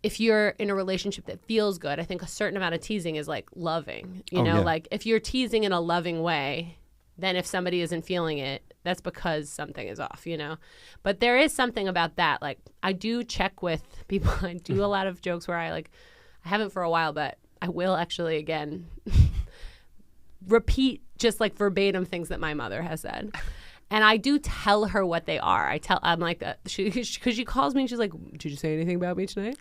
if you're in a relationship that feels good, I think a certain amount of teasing is loving. If you're teasing in a loving way, then if somebody isn't feeling it, that's because something is off, But there is something about that. I do check with people. I do a lot of jokes where I haven't for a while, but I will actually again repeat just verbatim things that my mother has said. And I do tell her what they are. I'm because she calls me and she's like, did you say anything about me tonight?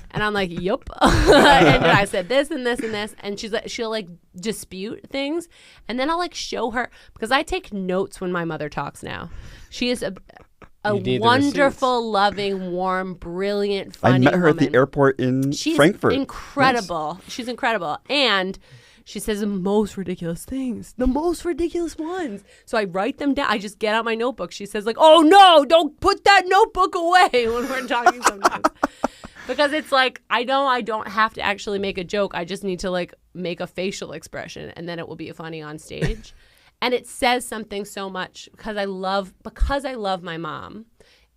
And I'm like, yup. And I said this and this and this. And she'll dispute things. And then I'll show her, because I take notes when my mother talks now. She is a wonderful, loving, warm, brilliant, funny I met her woman. at the airport in Frankfurt. She's incredible. Yes. She's incredible. And she says the most ridiculous things, the most ridiculous ones. So I write them down. I just get out my notebook. She says oh no, don't put that notebook away when we're talking sometimes. Because it's I don't have to actually make a joke. I just need to make a facial expression and then it will be funny on stage. And it says something so much because I love my mom.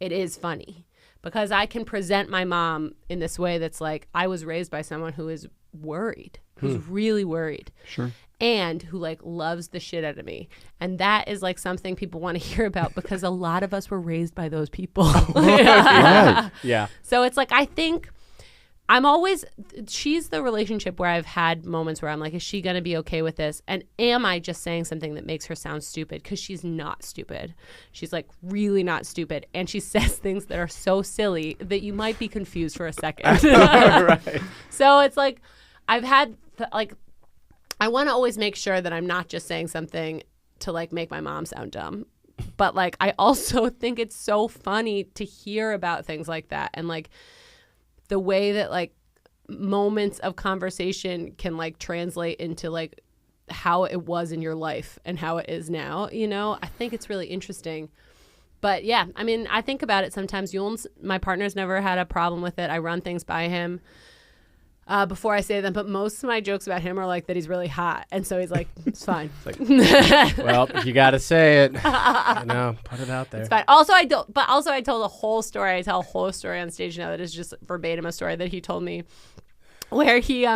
It is funny because I can present my mom in this way that's I was raised by someone who is worried. Who's really worried. Sure. And who loves the shit out of me. And that is something people want to hear about because a lot of us were raised by those people. Right. Yeah. So it's I think she's the relationship where I've had moments where I'm is she going to be okay with this? And am I just saying something that makes her sound stupid? Because she's not stupid. She's really not stupid. And she says things that are so silly that you might be confused for a second. Right. So it's I've had I want to always make sure that I'm not just saying something to make my mom sound dumb, but I also think it's so funny to hear about things like that and the way that moments of conversation can translate into how it was in your life and how it is now. I think it's really interesting. But yeah, I mean, I think about it sometimes. My partner's never had a problem with it. I run things by him. before I say them, but most of my jokes about him are like that he's really hot, and so he's like, it's fine. Well, you got to say it. Put it out there. It's fine. Also, I told a whole story. I tell a whole story on stage now that is just verbatim a story that he told me, where he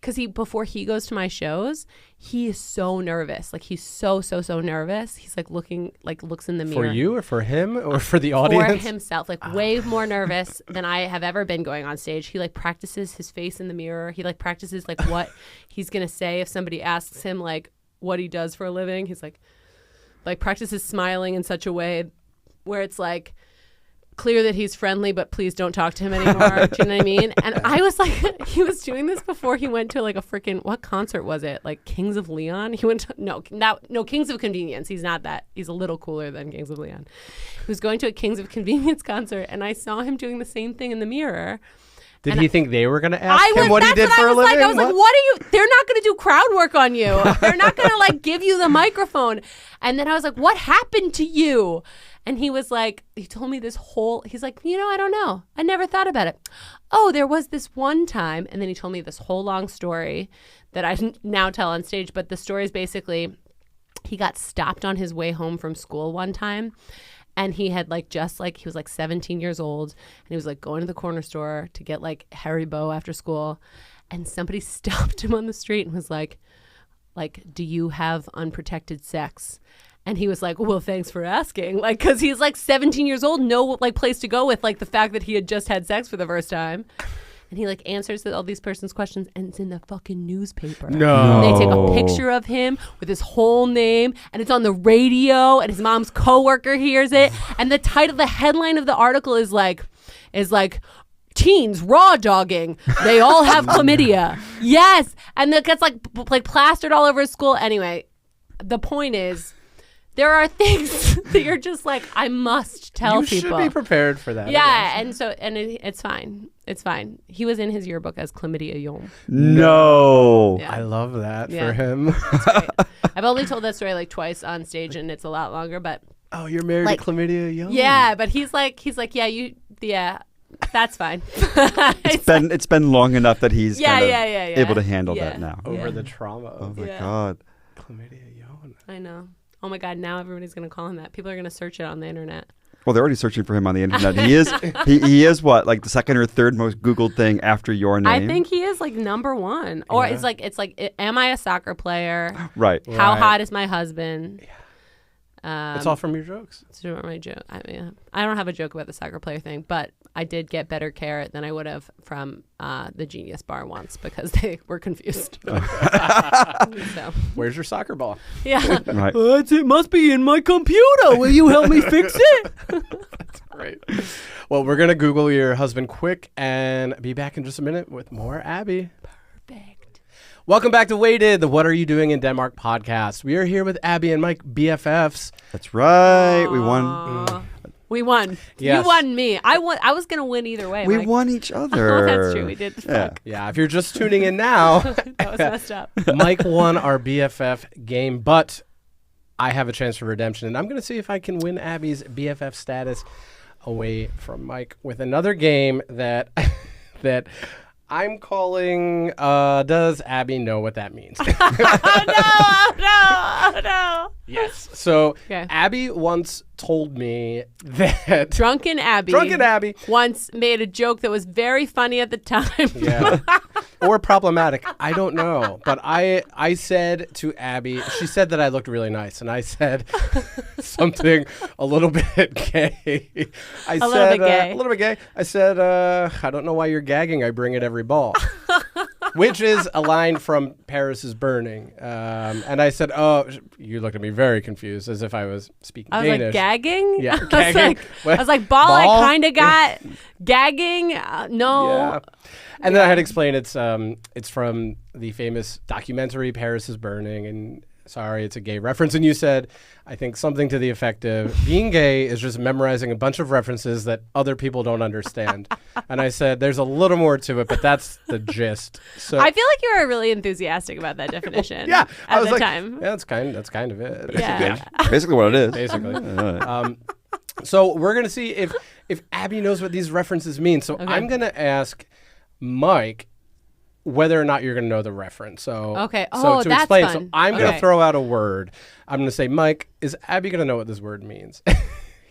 because before he goes to my shows, he is so nervous. Like he's so nervous. He's like looks in the mirror. For you or for him or for the audience? For himself, like way more nervous than I have ever been going on stage. He like practices his face in the mirror. He like practices like what he's gonna say if somebody asks him like what he does for a living. He's like practices smiling in such a way where it's like clear that he's friendly, but please don't talk to him anymore. Do you know what I mean? And I was like, he was doing this before he went to like a freaking, what concert was it? Like Kings of Leon? He went to, no, Kings of Convenience. He's not that. He's a little cooler than Kings of Leon. He was going to a Kings of Convenience concert, and I saw him doing the same thing in the mirror. Did he think they were going to ask him what he did for a living? I was like, what are you? They're not going to do crowd work on you. They're not going to like give you the microphone. And then I was like, what happened to you? And he was like, he told me he's like, I don't know. I never thought about it. Oh, there was this one time. And then he told me this whole long story that I now tell on stage. But the story is basically he got stopped on his way home from school one time. And he had he was like 17 years old. And he was like going to the corner store to get like Haribo after school. And somebody stopped him on the street and was like, do you have unprotected sex? And he was like, well, thanks for asking. Like, because he's like 17 years old, no like place to go with like the fact that he had just had sex for the first time. And he like answers all these person's questions, and it's in the fucking newspaper. No. And they take a picture of him with his whole name, and it's on the radio, and his mom's coworker hears it. And the headline of the article is like, teens raw dogging. They all have chlamydia. Yes. And that gets like plastered all over his school. Anyway, the point is, there are things that you're just like, I must tell people. You should be prepared for that. Yeah, it's fine. It's fine. He was in his yearbook as Chlamydia Jon. No. Yeah. I love that for him. I've only told that story like twice on stage, and it's a lot longer, but... Oh, you're married to Chlamydia Jon? Yeah, but he's like, yeah, that's fine. It's been long enough that he's able to handle that now. Over the trauma of God. Chlamydia Jon. I know. Oh my God, now everybody's going to call him that. People are going to search it on the internet. Well, they're already searching for him on the internet. He is what, like the second or third most Googled thing after your name? I think he is like number one. Or it's like, am I a soccer player? Right. How hot is my husband? It's all from your jokes. It's from my joke. I don't have a joke about the soccer player thing, but I did get better care than I would have from the Genius Bar once because they were confused. So. Where's your soccer ball? Yeah. Right. It must be in my computer. Will you help me fix it? That's great. Well, we're going to Google your husband quick and be back in just a minute with more Abby. Perfect. Welcome back to WAYDID, the What Are You Doing in Denmark podcast. We are here with Abby and Mike, BFFs. That's right. We won. We won. Yes. You won me. I was going to win either way. We Mike. won each other. That's true. We did. Fuck. Yeah, if you're just tuning in now, that was messed up. Mike won our BFF game, but I have a chance for redemption, and I'm going to see if I can win Abby's BFF status away from Mike with another game that I'm calling, does Abby know what that means? Oh, no. Yes. So Abby once told me that... Drunken Abby once made a joke that was very funny at the time. Yeah. Or problematic. I don't know. But I said to Abby, she said that I looked really nice. And I said something a little bit gay. A little bit gay. I said, I don't know why you're gagging. I bring it every ball. Which is a line from Paris is Burning. And I said, oh, you looked at me very confused, as if I was speaking Danish. I was like, gagging? Yeah, gagging. I was like, ball? I kind of got gagging. No. Yeah. And then I had to explain it's from the famous documentary Paris is Burning, and sorry, it's a gay reference. And you said, I think something to the effect of being gay is just memorizing a bunch of references that other people don't understand. And I said, there's a little more to it, but that's the gist. So I feel like you were really enthusiastic about that definition. Yeah, at the time. Yeah, that's kind of it. Yeah. Basically what it is. Basically. So we're gonna see if Abby knows what these references mean. So I'm gonna ask Mike whether or not you're going to know the reference. So okay. So to that's explain, fun. so I'm going to throw out a word. I'm going to say, Mike, is Abby going to know what this word means?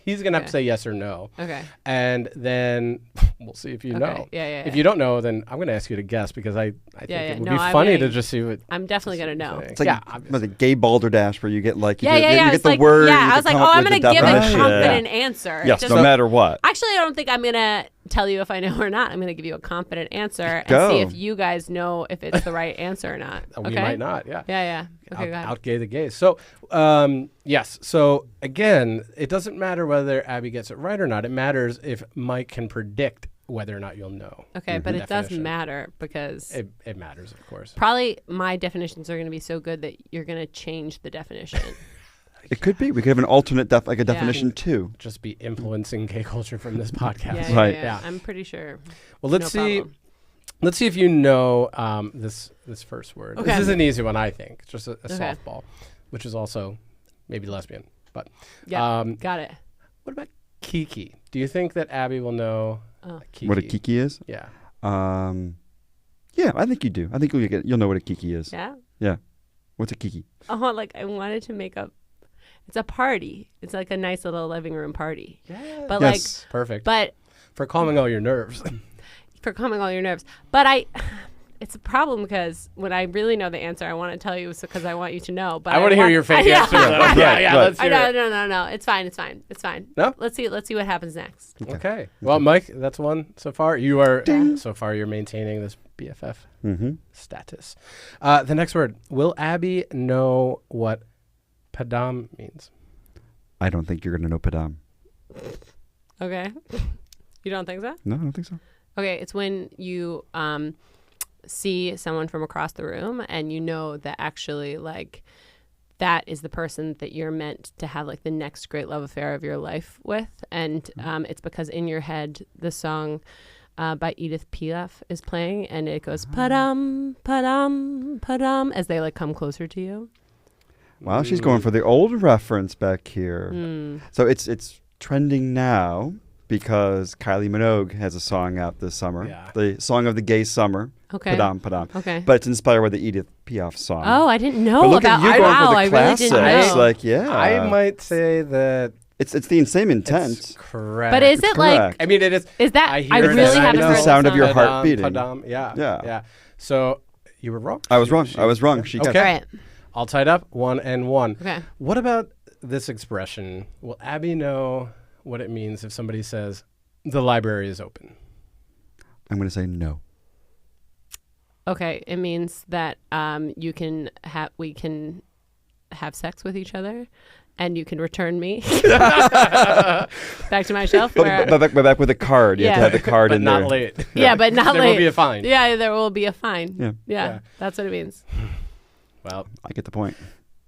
He's going to have to say yes or no. Okay. And then we'll see if you know. Yeah. If you don't know, then I'm going to ask you to guess because I think it would be I'm funny to just see what. I'm definitely going to know. It's like a gay balderdash where you get like you get the like, word. Yeah, I was like, I'm going to give a confident answer. Yes, no matter what. Actually, I don't think I'm going to tell you if I know or not. I'm going to give you a confident answer and see if you guys know if it's the right answer or not. We might not, yeah. Yeah. Okay, go ahead. Out-gay the gays. So, yes. So, again, it doesn't matter whether Abby gets it right or not. It matters if Mike can predict whether or not you'll know. Okay, but it does matter because... It matters, of course. Probably my definitions are going to be so good that you're going to change the definition. It could be. We could have an alternate definition too. Just be influencing gay culture from this podcast. Right. Yeah. I'm pretty sure. Well, let's see. Let's see if you know this first word. Okay. This is an easy one, I think. It's just a softball, which is also maybe lesbian. But got it. What about Kiki? Do you think that Abby will know Kiki? What a Kiki is? Yeah. Yeah, I think you do. I think you'll know what a Kiki is. Yeah? Yeah. What's a Kiki? Like I wanted to make up. It's a party. It's like a nice little living room party. Yeah. But yes. Perfect. But for calming all your nerves. But it's a problem because when I really know the answer, I want to tell you because I want you to know. But I want to hear your fake answer. Yeah. Let's hear it. No. It's fine. No? Let's see what happens next. Okay. Well, Mike, that's one so far. You are so far. You're maintaining this BFF status. The next word. Will Abby know what padam means? I don't think you're going to know padam. Okay. You don't think so? No, I don't think so. Okay, it's when you see someone from across the room and you know that actually like that is the person that you're meant to have like the next great love affair of your life with. And it's because in your head the song by Edith Piaf is playing and it goes padam, padam, padam as they like come closer to you. Wow, she's going for the old reference back here. So it's trending now because Kylie Minogue has a song out this summer. Yeah. The song of the gay summer. Okay. Padam, padam. Okay. But it's inspired by the Edith Piaf song. Oh, I didn't know but look about at you going for the I classics. really didn't know. Like, yeah. I might say that it's the same intent. It's correct. But is it like I mean it is that I really haven't heard the sound of your padam, heart beating. Padam, yeah. So you were wrong. I was wrong. She got okay. All right. All tied up, 1-1. Okay. What about this expression? Will Abby know what it means if somebody says the library is open? I'm going to say no. Okay, it means that we can have sex with each other, and you can return me back to my shelf. But back with a card. You have to have the card in there. But not late. Yeah, but not late. There will be a fine. Yeah, there will be a fine. Yeah. That's what it means. Well, I get the point.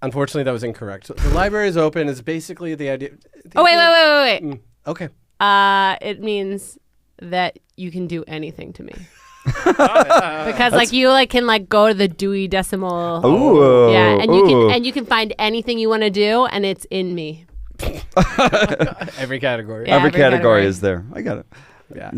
Unfortunately, that was incorrect. So the library is open is basically the idea. Wait. Okay. It means that you can do anything to me. Because like you like can like go to the Dewey Decimal. Ooh. Yeah, and you can find anything you want to do, and it's in me. Every category. Yeah, every category is there. I got it. Yeah.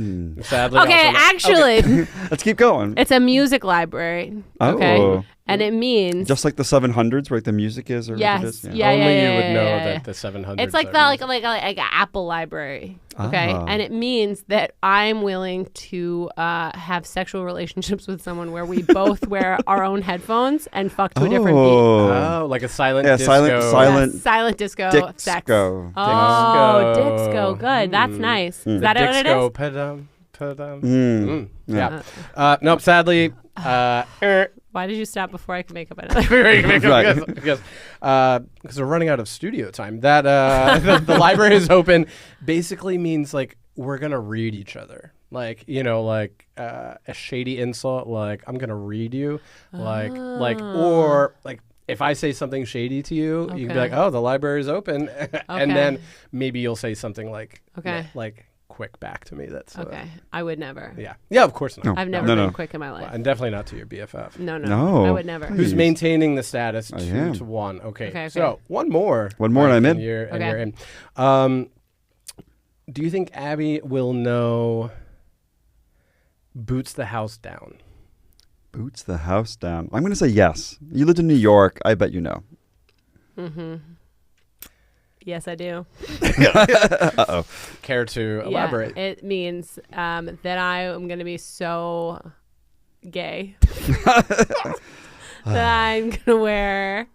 Sadly. Okay, actually, let's keep going. It's a music library. Okay. And it means just like the 700s, where like the music is, or yes, what it is. Yeah. Only you would know that the 700s. It's like the like an Apple library. Okay, and it means that I'm willing to have sexual relationships with someone where we both wear our own headphones and fuck to a different beat. Oh, like a silent disco. Silent disco Dixco. sex. Oh, Dixco. Good. That's nice. Is that what it is? Padam. Yeah. Nope. Sadly. Why did you stop before I could make up another? Because we're running out of studio time. That the library is open basically means like we're gonna read each other. Like like a shady insult. Like I'm gonna read you. Or if I say something shady to you, you can be like, oh, the library is open, and then maybe you'll say something like quick back to me. That's okay. I would never. Yeah, of course not. No. I've never been quick in my life. And definitely not to your BFF. No. I would never. Who's maintaining the status 2-1? Okay. So one more. And I'm in. You're in. Do you think Abby will know Boots the House Down? Boots the house down. I'm going to say yes. You lived in New York. I bet you know. Mm-hmm. Yes, I do. Uh-oh. Care to elaborate? Yeah, it means that I am going to be so gay that I'm going to wear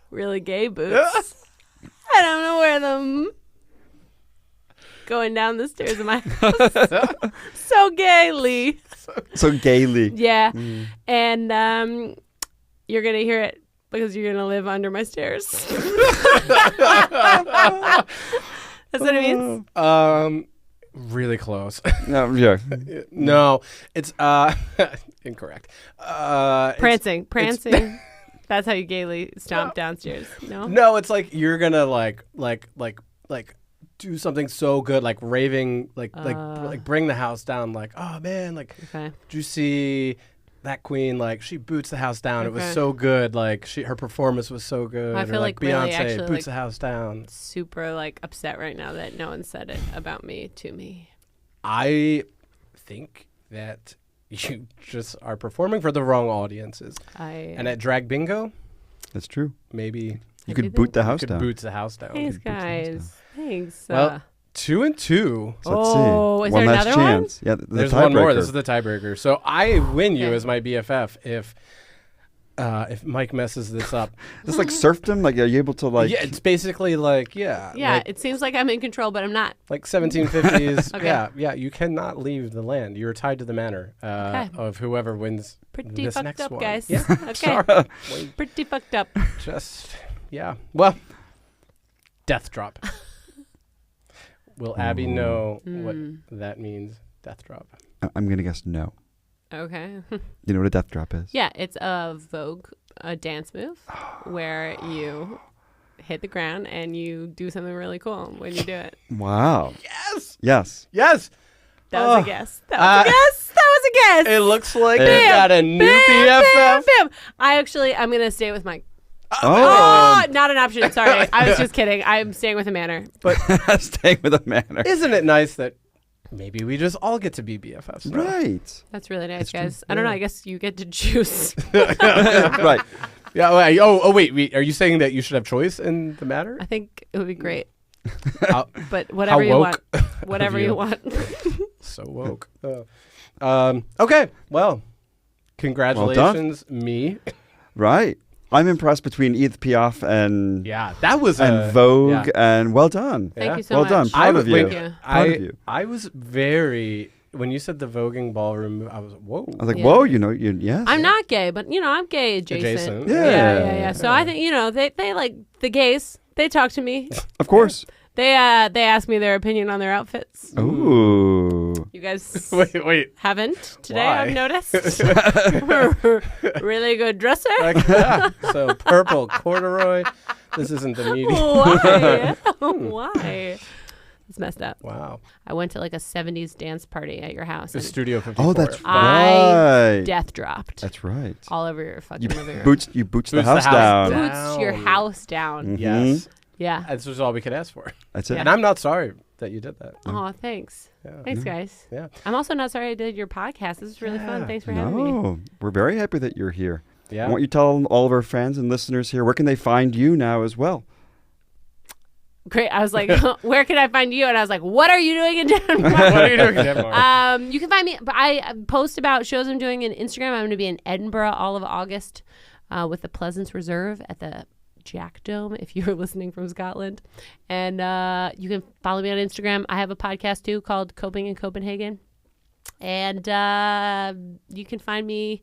really gay boots. I don't know wear them going down the stairs of my house so gaily. So gaily. Yeah. And you're going to hear it because you're going to live under my stairs. That's what it means? Really close. No, yeah. No, it's incorrect. Prancing. That's how you gaily stomp downstairs. No, it's like you're gonna like do something so good, like raving, like bring the house down. Like, oh man, like did you see that queen? Like she boots the house down. It was so good. Like her performance was so good. I feel like Beyonce really actually, boots the house down. Super like upset right now that no one said it about me to me. I think that you just are performing for the wrong audiences. And at Drag Bingo, that's true. Maybe you could boot the house down. Boots the house down. Thanks, guys. Thanks. Well, 2-2. So let's see. Is one there last another chance. one? Yeah, there's one more. This is the tiebreaker. So I win you as my BFF if Mike messes this up. This like serfdom? Like, are you able to like? Yeah, it's basically like Yeah, like, it seems like I'm in control, but I'm not. Like 1750s. Okay. Yeah. You cannot leave the land. You are tied to the manor of whoever wins Pretty this fucked next up, one. guys. Yeah. Okay. Pretty fucked up. Well, death drop. Will Abby know what that means? Death drop. I'm gonna guess no. Okay. You know what a death drop is? Yeah, it's a Vogue, a dance move where you hit the ground and you do something really cool when you do it. Wow. Yes. That was a guess. That was a guess. It looks like you got a new BFF. Bam. I'm going to stay with Mike. Oh, not an option. Sorry. I was just kidding. I'm staying with a manor. But staying with a manor. Isn't it nice that maybe we just all get to be BFFs? Now? Right. That's really nice, guys. I don't know. I guess you get to choose. Right. Yeah. Wait. Are you saying that you should have choice in the matter? I think it would be great. But whatever you want. Whatever you want. So woke. Okay. Well, congratulations, me. Right. I'm impressed between Edith Piaf and that was Vogue and well done. Thank you so well much. Done. Proud of you. Proud of you. I was very when you said the voguing ballroom. I was whoa. I was like whoa. Yes. I'm not gay, but I'm gay adjacent. Yeah. So I think they like the gays. They talk to me. Of course. They ask me their opinion on their outfits. Ooh. You guys wait. haven't today, Why? I've noticed. Really good dresser. So purple corduroy. This isn't the medium. Why? Why? It's messed up. Wow. I went to like a 70s dance party at your house. The Studio 54. Oh, that's I right. death dropped. That's right. All over your fucking living room. Boots the house down. Boots your house down. Mm-hmm. Yes. Yeah. That's just all we could ask for. That's it. And I'm not sorry that you did that. Oh, thanks. Yeah. Thanks, guys. Yeah. I'm also not sorry I did your podcast. This is really fun. Thanks for having me. No, we're very happy that you're here. Yeah. I want you to tell all of our fans and listeners here, where can they find you now as well? Great. I was like, where can I find you? And I was like, what are you doing in Denmark? What are you doing in Denmark? You can find me. But I post about shows I'm doing in Instagram. I'm going to be in Edinburgh all of August with the Pleasance Reserve at the Jack Dome, if you're listening from Scotland. And you can follow me on Instagram. I have a podcast too called Coping in Copenhagen. And you can find me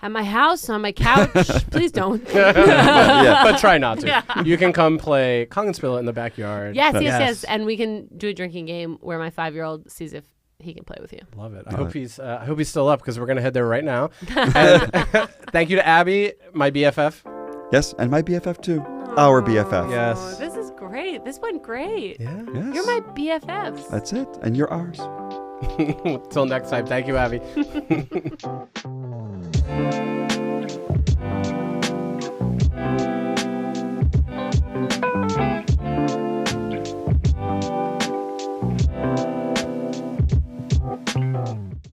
at my house, on my couch. Please don't. But try not to. Yeah. You can come play Kongenspil in the backyard. Yes. And we can do a drinking game where my 5-year-old sees if he can play with you. Love it. I hope he's still up because we're going to head there right now. And thank you to Abby, my BFF. Yes, and my BFF too. Our BFF. Yes. This is great. This went great. Yeah. Yes. You're my BFFs. That's it. And you're ours. Till next time. Thank you, Abby.